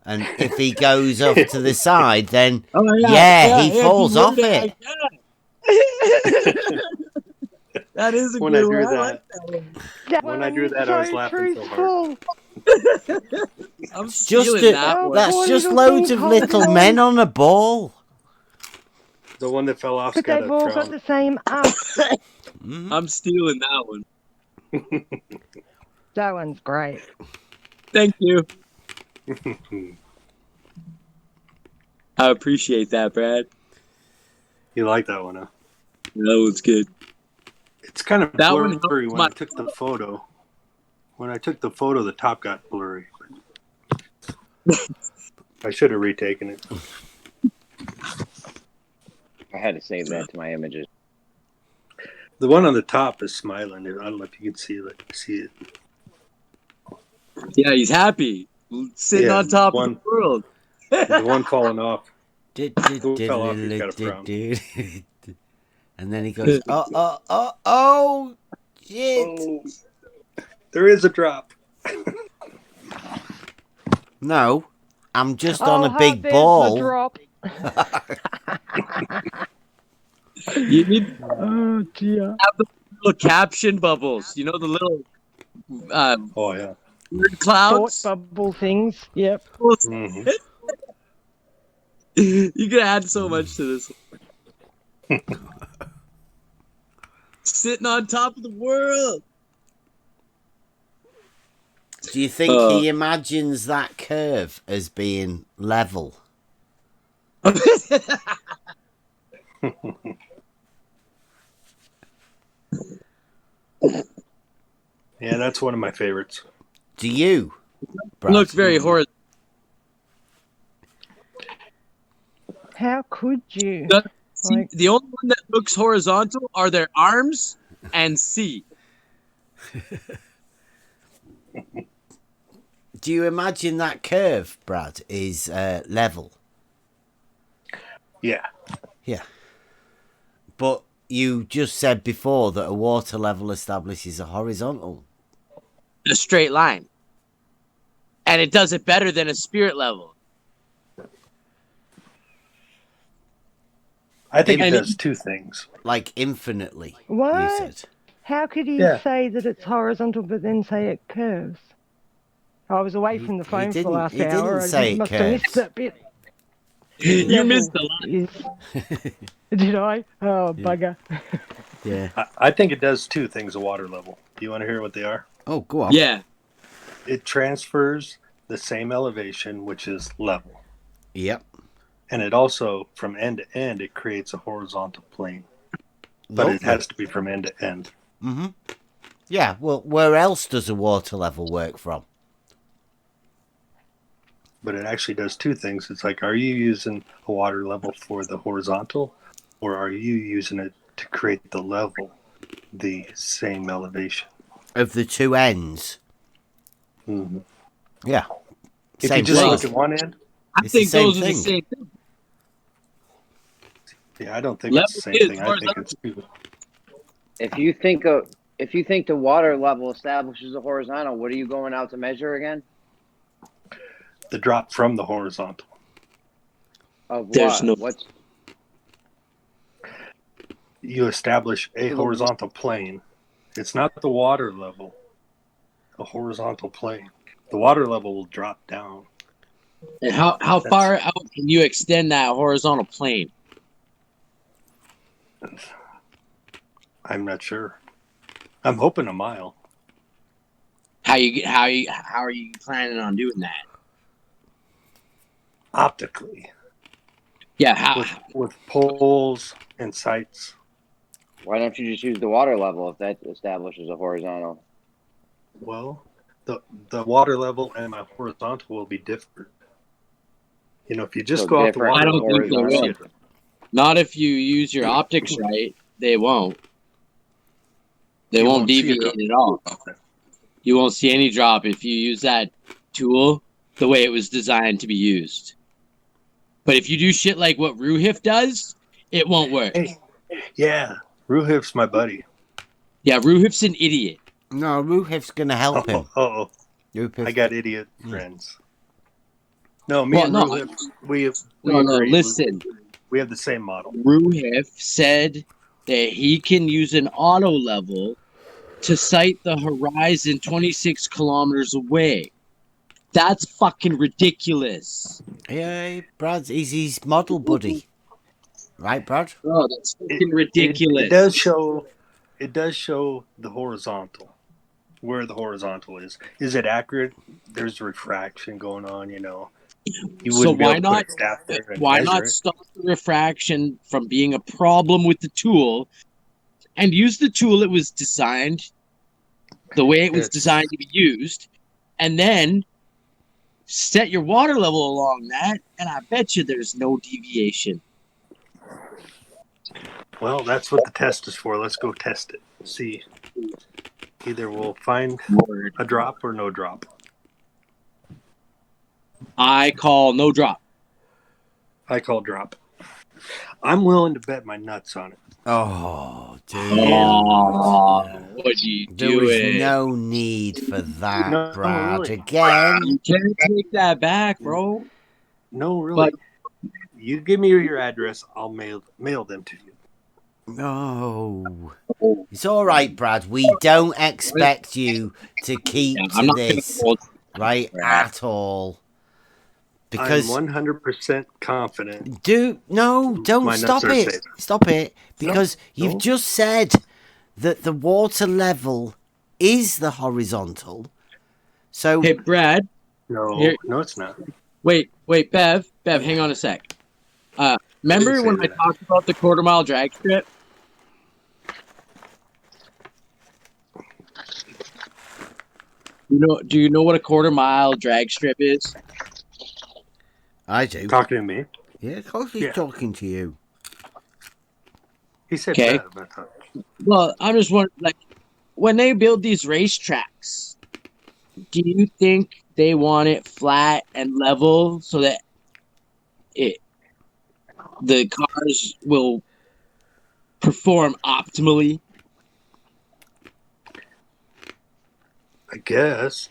And if he goes off to the side, then Oh, he falls off it. That is a When I good drew one. I that, like that one. when I drew that, I was laughing so hard. I'm Just stealing that one. that's just loads of little men on a ball. The one that fell off But got they've a all got crown. the same ass. I'm stealing that one. That one's great. Thank you. I appreciate that, Brad. You like that one, huh? That one's good. It's kind of That one blurry helps when I my- took the photo. When I took the photo, the top got blurry. I should have retaken it. I had to save that to my images. The one on the top is smiling. I don't know if you can see it. Yeah, he's happy. Sitting Yeah, on top one- of the world. The one falling off. Fell off, he's got a frown. And then he goes, oh, shit. Oh, there is a drop. No, I'm just Oh, on a big there's ball. the drop. You need to Oh dear. have the little caption bubbles. You know, the little Oh yeah. word Thought clouds. bubble things. Yep. Mhm. You can add so much to this one. Sitting on top of the world. Do you think he imagines that curve as being level? Yeah, that's one of my favorites. Do you? Brad? Looks very horizontal. How could you? See, Like- the only one that looks horizontal are their arms and C. Do you imagine that curve, Brad, is level? Yeah. Yeah. But you just said before that a water level establishes a horizontal. A straight line. And it does it better than a spirit level. I think it And does two things. Like infinitely, you What? said. How could he Yeah. say that it's horizontal but then say it curves? I was away from the phone for the didn't- last he hour. didn't say it must have missed curves. that bit. You Level missed a lot. Did I? Oh, bugger. Yeah. I think it does two things, a water level. Do you want to hear what they are? Oh, go on. Yeah. It transfers the same elevation, which is level. Yep. And it also, from end to end, it creates a horizontal plane. But it has to be from end to end. Mm-hmm. Yeah, well, where else does a water level work from? But it actually does two things. It's like, are you using a water level for the horizontal, or are you using it to create the level, the same elevation? Of the two ends. Mm-hmm. Yeah. If Same you just thing. look at one end, I It's the think same those are the thing. same thing. yeah, I don't think Level it's the same is thing. I think it's two. If you think the water level establishes a horizontal, what are you going out to measure again? The drop from the horizontal. Of There's what? no- What's You establish a horizontal plane. It's not the water level, a horizontal plane. The water level will drop down. And how far out can you extend that horizontal plane? I'm not sure. I'm hoping a mile. How are you planning on doing that? Optically. Yeah, how? With poles and sights. Why don't you just use the water level if that establishes a horizontal? Well, the water level and my horizontal will be different. You know, if you just So go off the different water I don't level, think they you won't see will. it. Not if you use your optics right. They won't. They You won't won't see a deviate drop. at all. You won't see any drop if you use that tool the way it was designed to be used. But if you do shit like what Ruhif does, it won't work. Hey, yeah, Ruhif's my buddy. Yeah, Ruhif's an idiot. No, Ruhif's going to help him. Oh, Ruhif. I got idiot friends. No, me Well, and no. Ruhif, we No, agree. listen. We have the same model. Ruhif said that he can use an auto level to sight the horizon 26 kilometers away. That's fucking ridiculous. Yeah, Brad, he's his model buddy. Right, Brad? Oh, that's fucking ridiculous. It does show the horizontal, where the horizontal is. Is it accurate? There's refraction going on, you know. You So wouldn't be why able to not? put a staff there and Why measure not it. stop the refraction from being a problem with the tool, and use the tool it was designed the way it was designed to be used, and then set your water level along that, and I bet you there's no deviation. Well, that's what the test is for. Let's go test it. See. Either we'll find a drop or no drop. I call no drop. I call drop. I'm willing to bet my nuts on it. Oh, dude. Oh, what you There was doing? no need for that, No, Brad. really. Again. You can't take that back, bro. No, really. You give me your address, I'll mail them to you. No. It's all right, Brad. We don't expect you to keep Yeah, to I'm not this, gonna hold right, at all. Because I'm 100% confident. don't My stop nuts are it. safe. Stop it. Because No. you've just said that the water level is the horizontal. So Hey, Brad. No, Here- no, it's not. Wait, Bev, hang on a sec. Remember say when I that. talked about the quarter-mile drag strip? Do you know what a quarter-mile drag strip is? I do. Talking to me. Yeah, of course he's Yeah. talking to you. He said Okay. that. But, Well, I'm just wondering, like, when they build these racetracks, do you think they want it flat and level so that the cars will perform optimally? I guess.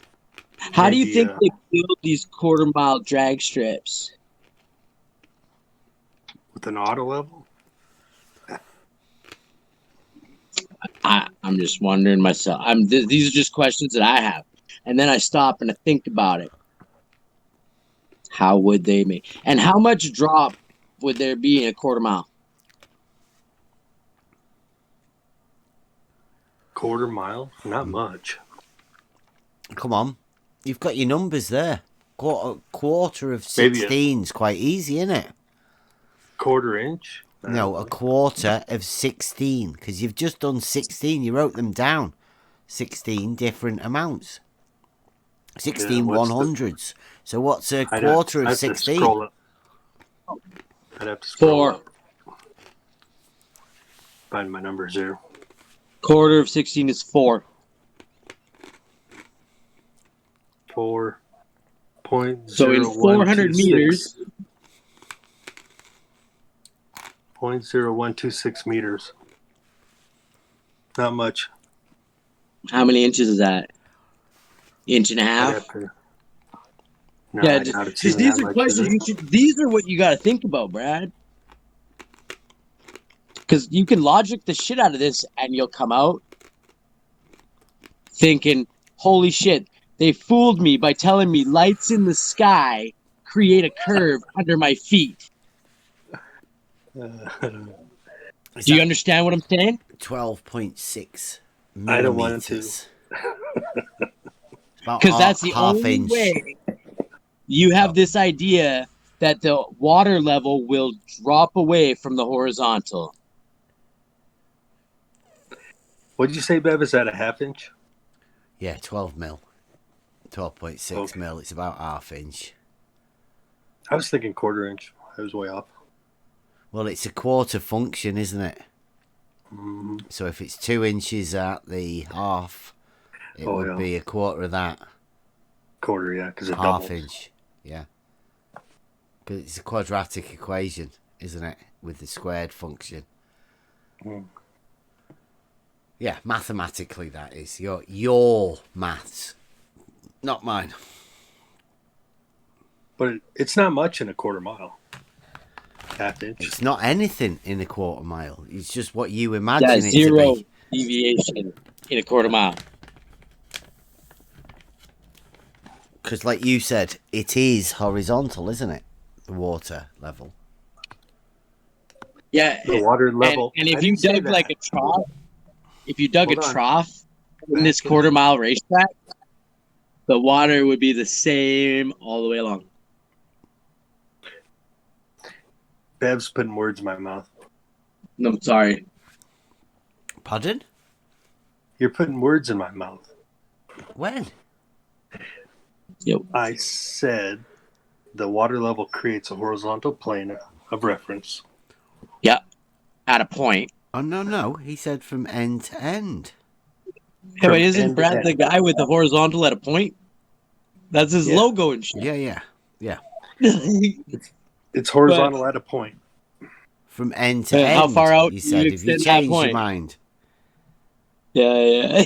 How do you Maybe, think they build these quarter-mile drag strips? with an auto level? I'm just wondering myself. These are just questions that I have, and then I stop and I think about it. How would they make? And how much drop would there be in a quarter mile? Quarter mile? Not much. Come on. You've got your numbers there. Quarter of Maybe 16 is quite easy, isn't it? Quarter inch? No, a quarter of 16, because you've just done 16. You wrote them down. 16 different amounts. 16 what's the- 100s. So what's a I'd quarter have of to 16? scroll up. I'd have to scroll 4. up. Find my numbers here. Quarter of 16 is 4. 4.0126. So in 400 meters, 0.0126 meters. Not much. how many inches is that? Inch and a I'd half? have to. No, Yeah, I doubt it's just even these that are much, questions. is it? These are what you got to think about, Brad. Because you can logic the shit out of this, and you'll come out thinking, "Holy shit! They fooled me by telling me lights in the sky create a curve under my feet." Do you understand what I'm saying? 12.6 I don't want to. millimeters. About Because that's the half only inch. way you have this idea that the water level will drop away from the horizontal. What did you say, Bev? Is that a half inch? Yeah, 12 mil. 12.6 mil. It's about half inch. I was thinking quarter inch. I was way off. Well, it's a quarter function, isn't it? Mm-hmm. So if it's 2 inches at the half, it would be a quarter of that. Quarter, yeah, because it half doubles. inch, yeah. Because it's a quadratic equation, isn't it, with the squared function? Mm. Yeah, mathematically that is your maths, not mine. But it's not much in a quarter mile. Half inch. It's not anything in a quarter mile. It's just what you imagine Yeah, it to zero be. deviation in a quarter mile. Because, like you said, it is horizontal, isn't it? The water level. Yeah, The water level. And I if you didn't say dug that. like a trough, if you dug Hold a on. trough in this quarter mile racetrack, the water would be the same all the way along. Bev's putting words in my mouth. No, I'm sorry. Pardon? You're putting words in my mouth. When? Yep. I said the water level creates a horizontal plane of reference. Yeah, at a point. Oh, no. He said from end to end. Yeah, but isn't end to Brad end. the guy with the horizontal at a point? That's his Yeah. logo and shit. Yeah. It's horizontal at a point. From end to And end, how far out he do said, you if you extend that change your point? mind. Yeah.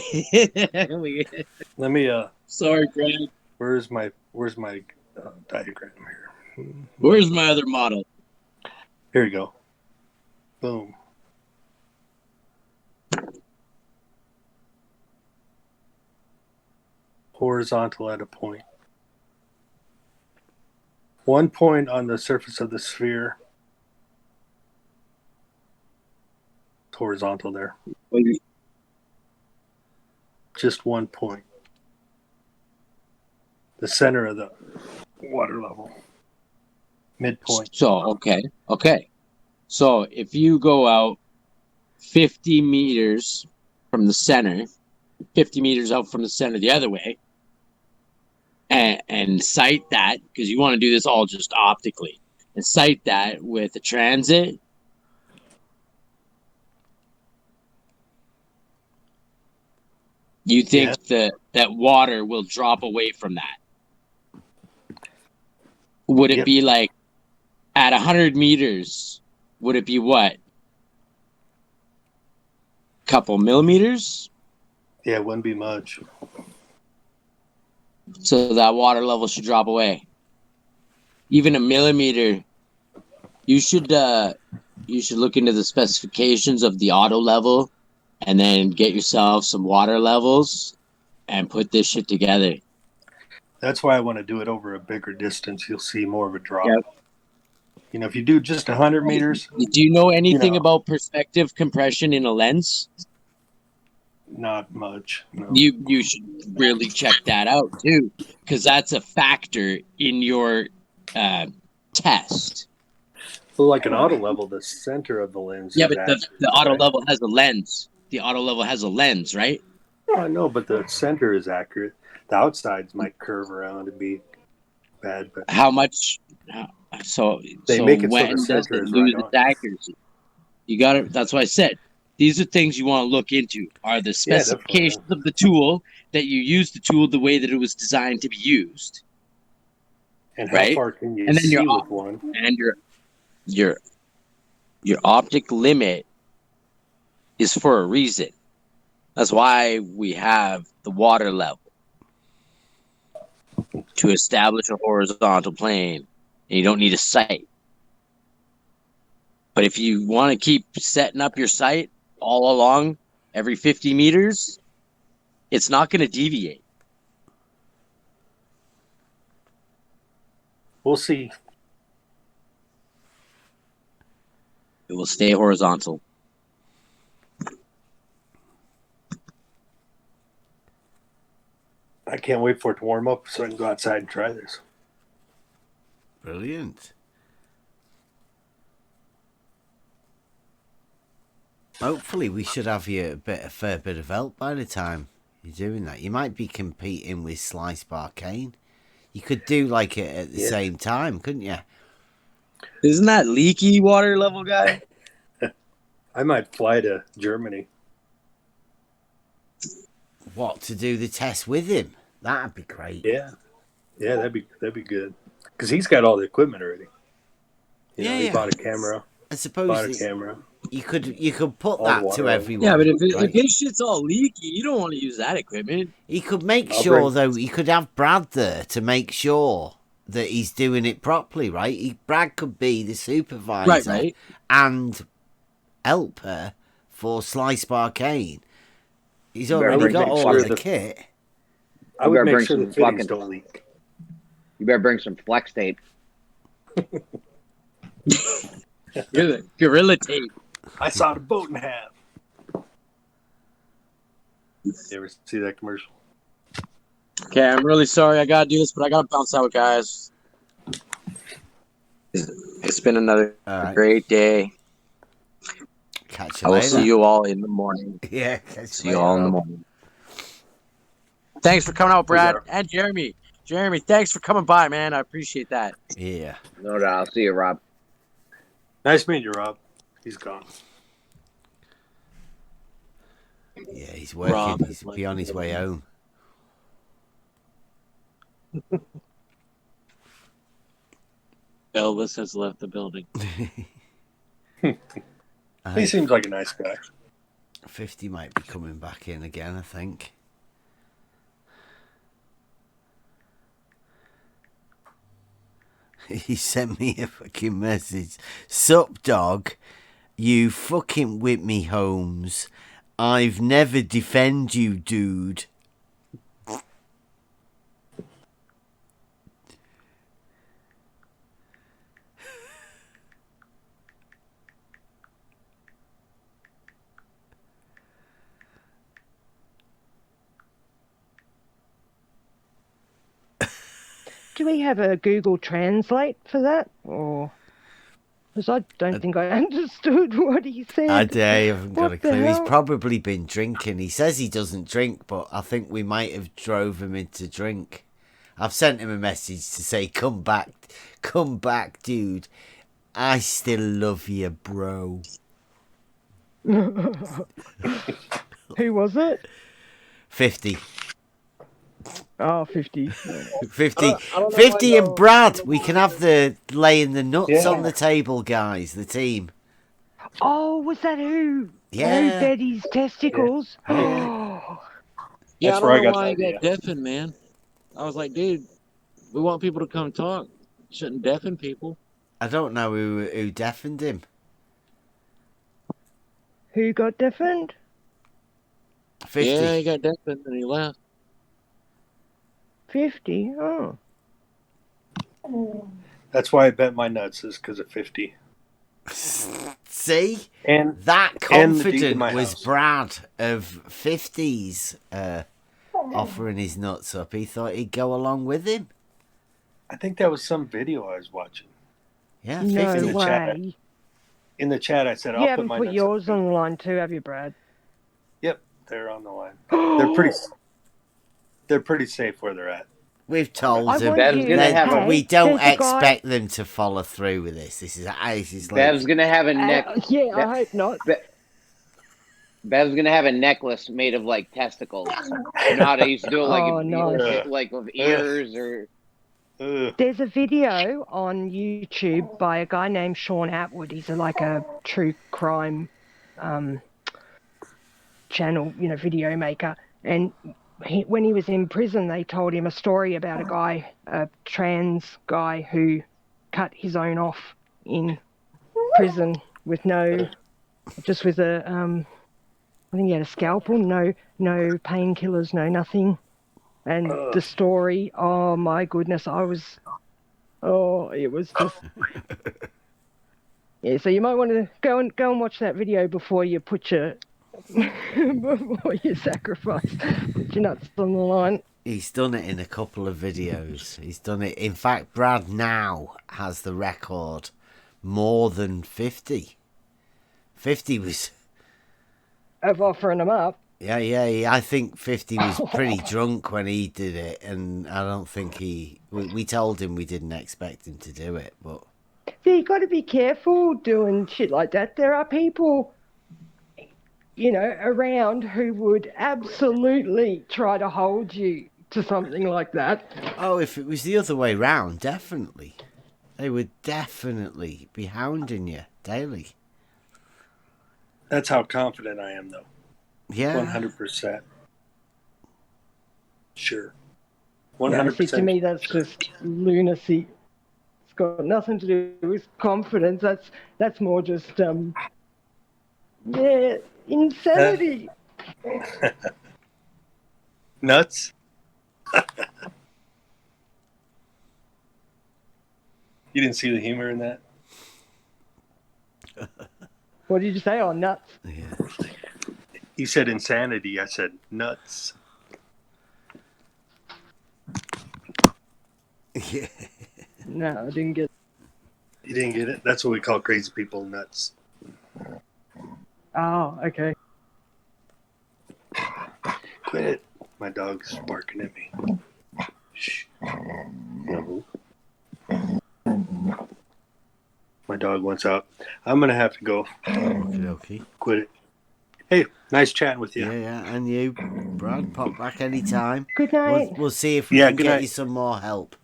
Let me. Sorry, Brad. Where's my diagram here? Where's my other model? Here you go. Boom. Horizontal at a point. 1 point on the surface of the sphere. It's horizontal there. Just 1 point. The center of the water level. Midpoint. So, okay. So, if you go out 50 meters from the center, 50 meters out from the center the other way, and sight that, because you want to do this all just optically, and sight that with a transit, you think that water will drop away from that? Would it be like at 100 meters? Would it be what? Couple millimeters? Yeah, it wouldn't be much. So that water level should drop away. Even a millimeter. You should look into the specifications of the auto level and then get yourself some water levels and put this shit together. That's why I want to do it over a bigger distance. You'll see more of a drop. Yep. You know, if you do just 100 meters. Do you know anything about perspective compression in a lens? Not much. No. You should really check that out too, because that's a factor in your test. Well, like an auto level, the center of the lens. Yeah, is but accurate, the auto right? level has a lens. The auto level has a lens, right? Oh, I know, but the center is accurate. The outsides might curve around and be bad, but How much? So They so make it so when the does center it is lose right its accuracy? You got it. That's why I said these are things you want to look into. Are the Yeah, definitely. specifications of the tool that you use the tool the way that it was designed to be used, and how right? far can you And then see your with one? and your optic limit is for a reason. That's why we have the water level to establish a horizontal plane, and you don't need a sight. But if you want to keep setting up your sight all along every 50 meters, it's not going to deviate. We'll see. It will stay horizontal. I can't wait for it to warm up so I can go outside and try this. Brilliant. Hopefully, we should have you a fair bit of help by the time you're doing that. You might be competing with Slice Barcane. You could do like it at the same time, couldn't you? Isn't that leaky water level guy? I might fly to Germany. What, to do the test with him? That'd be great. Yeah, that'd be good. Because he's got all the equipment already. You know, he bought a camera. I suppose Bought a camera. you could put All that water to level. everyone. Yeah, but if right? his shit's all leaky, you don't want to use that equipment. He could make I'll sure, bring- though, he could have Brad there to make sure that he's doing it properly, right? Brad could be the supervisor Right. and helper for Slice Barcane. He's better already bring got some all flex- the kit. I would better make bring sure the some fittings fucking- don't leak. You better bring some flex tape. Gorilla tape. I saw the boat in half. You ever see that commercial? Okay, I'm really sorry I gotta do this, but I gotta bounce out, guys. It's been another All right. great day. Catch I you will later. see you all in the morning. Yeah, catch See you you later. all in the morning. Thanks for coming out, Brad Later. and Jeremy. Jeremy, thanks for coming by, man. I appreciate that. Yeah. No doubt. I'll see you, Rob. Nice meeting you, Rob. He's gone. Yeah, he's working. Rob He's is like- be on his way home. Elvis has left the building. He seems like a nice guy. 50 might be coming back in again, I think. He sent me a fucking message. Sup, dog? You fucking whip me, Holmes. I've never defend you, dude. Do we have a Google Translate for that? Or because I don't think I understood what he said. I haven't got a What the clue. He's hell? probably been drinking. He says he doesn't drink, but I think we might have drove him into drink. I've sent him a message to say, come back, dude. I still love you, bro. Who was it? 50. Oh, 50. 50. I don't know 50 why and Brad. We can have the laying the nuts Yeah. on the table, guys. The team. Oh, was that who? Yeah. Who fed his testicles? Yeah, That's I where I don't know got why the I idea. got deafened, man. I was like, dude, we want people to come talk. Shouldn't deafen people. I don't know who deafened him. Who got deafened? 50. Yeah, he got deafened and he left. 50? Oh. That's why I bet my nuts is because of 50. See? And That and the deed to confident my was house. Brad of 50s offering his nuts up. He thought he'd go along with him. I think that was some video I was watching. Yeah, No 50. in the chat. way. In the chat, I said, You I'll put haven't my put nuts yours up. on the line too, have you, Brad? Yep, they're on the line. They're pretty safe where they're at. We've told I them want Bev's you gonna have a- we don't there's a guy- expect them to follow through with this. This is like Bev's gonna have a neck. Yeah, I hope not. Bev's gonna have a necklace made of like testicles. You know how they used to do it, like Oh, if- nice. like with ears or. There's a video on YouTube by a guy named Sean Atwood. He's like a true crime channel, video maker. And when he was in prison, they told him a story about a guy, a trans guy who cut his own off in prison with just with a, I think he had a scalpel, no painkillers, no nothing. And the story, oh my goodness, it was just, yeah. So you might want to go and watch that video before you put before you sacrifice, put your nuts on the line. He's done it in a couple of videos. He's done it. In fact, Brad now has the record more than 50. 50 was... Of offering them up. Yeah. I think 50 was pretty drunk when he did it, and I don't think we told him we didn't expect him to do it, but... Yeah, you got to be careful doing shit like that. There are people, around who would absolutely try to hold you to something like that. Oh, if it was the other way round, definitely. They would definitely be hounding you daily. That's how confident I am, though. Yeah. 100%. Sure. Yeah, 100%. see, to me, that's just lunacy. It's got nothing to do with confidence. That's more just, insanity. Nuts? You didn't see the humor in that? What did you say? Oh, nuts. Yeah. You said insanity. I said nuts. Yeah. No, I didn't get. You didn't get it? That's what we call crazy people, nuts. Oh, okay. Quit it. My dog's barking at me. Shh. No. My dog wants out. I'm going to have to go. Okay. Quit it. Hey, nice chatting with you. Yeah, and you, Brad, pop back anytime. Good night. We'll see if we Yeah, can good get night. you some more help.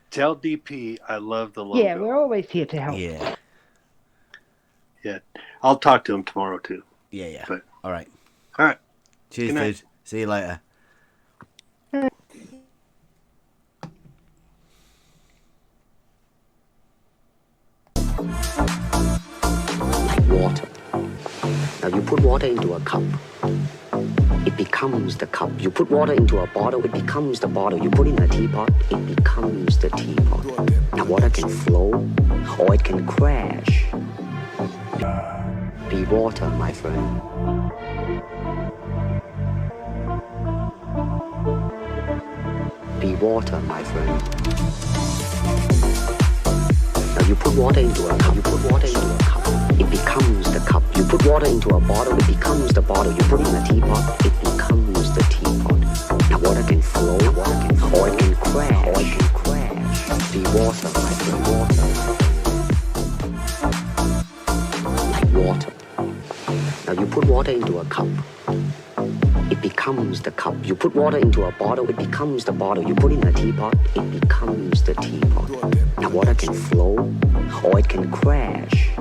Tell DP I love the logo. Yeah, we're always here to help. Yeah. Yeah. I'll talk to him tomorrow, too. Yeah. But, all right. all right. Cheers, Good night. dude. See you later. Like water. Now you put water into a cup, it becomes the cup. You put water into a bottle, it becomes the bottle. You put in a teapot, it becomes the teapot. Now water can flow or it can crash. Be water, my friend. Be water, my friend. Now you put water into a cup, you put water into a cup, it becomes the cup. You put water into a bottle, it becomes the bottle. You put it in a teapot, it becomes the teapot. Now water can flow, or it can crash, Be water, my friend, water. Like water. Now you put water into a cup, it becomes becomes the cup. You put water into a bottle, it becomes the bottle. You put it in a teapot, it becomes the teapot. Now water can flow or it can crash.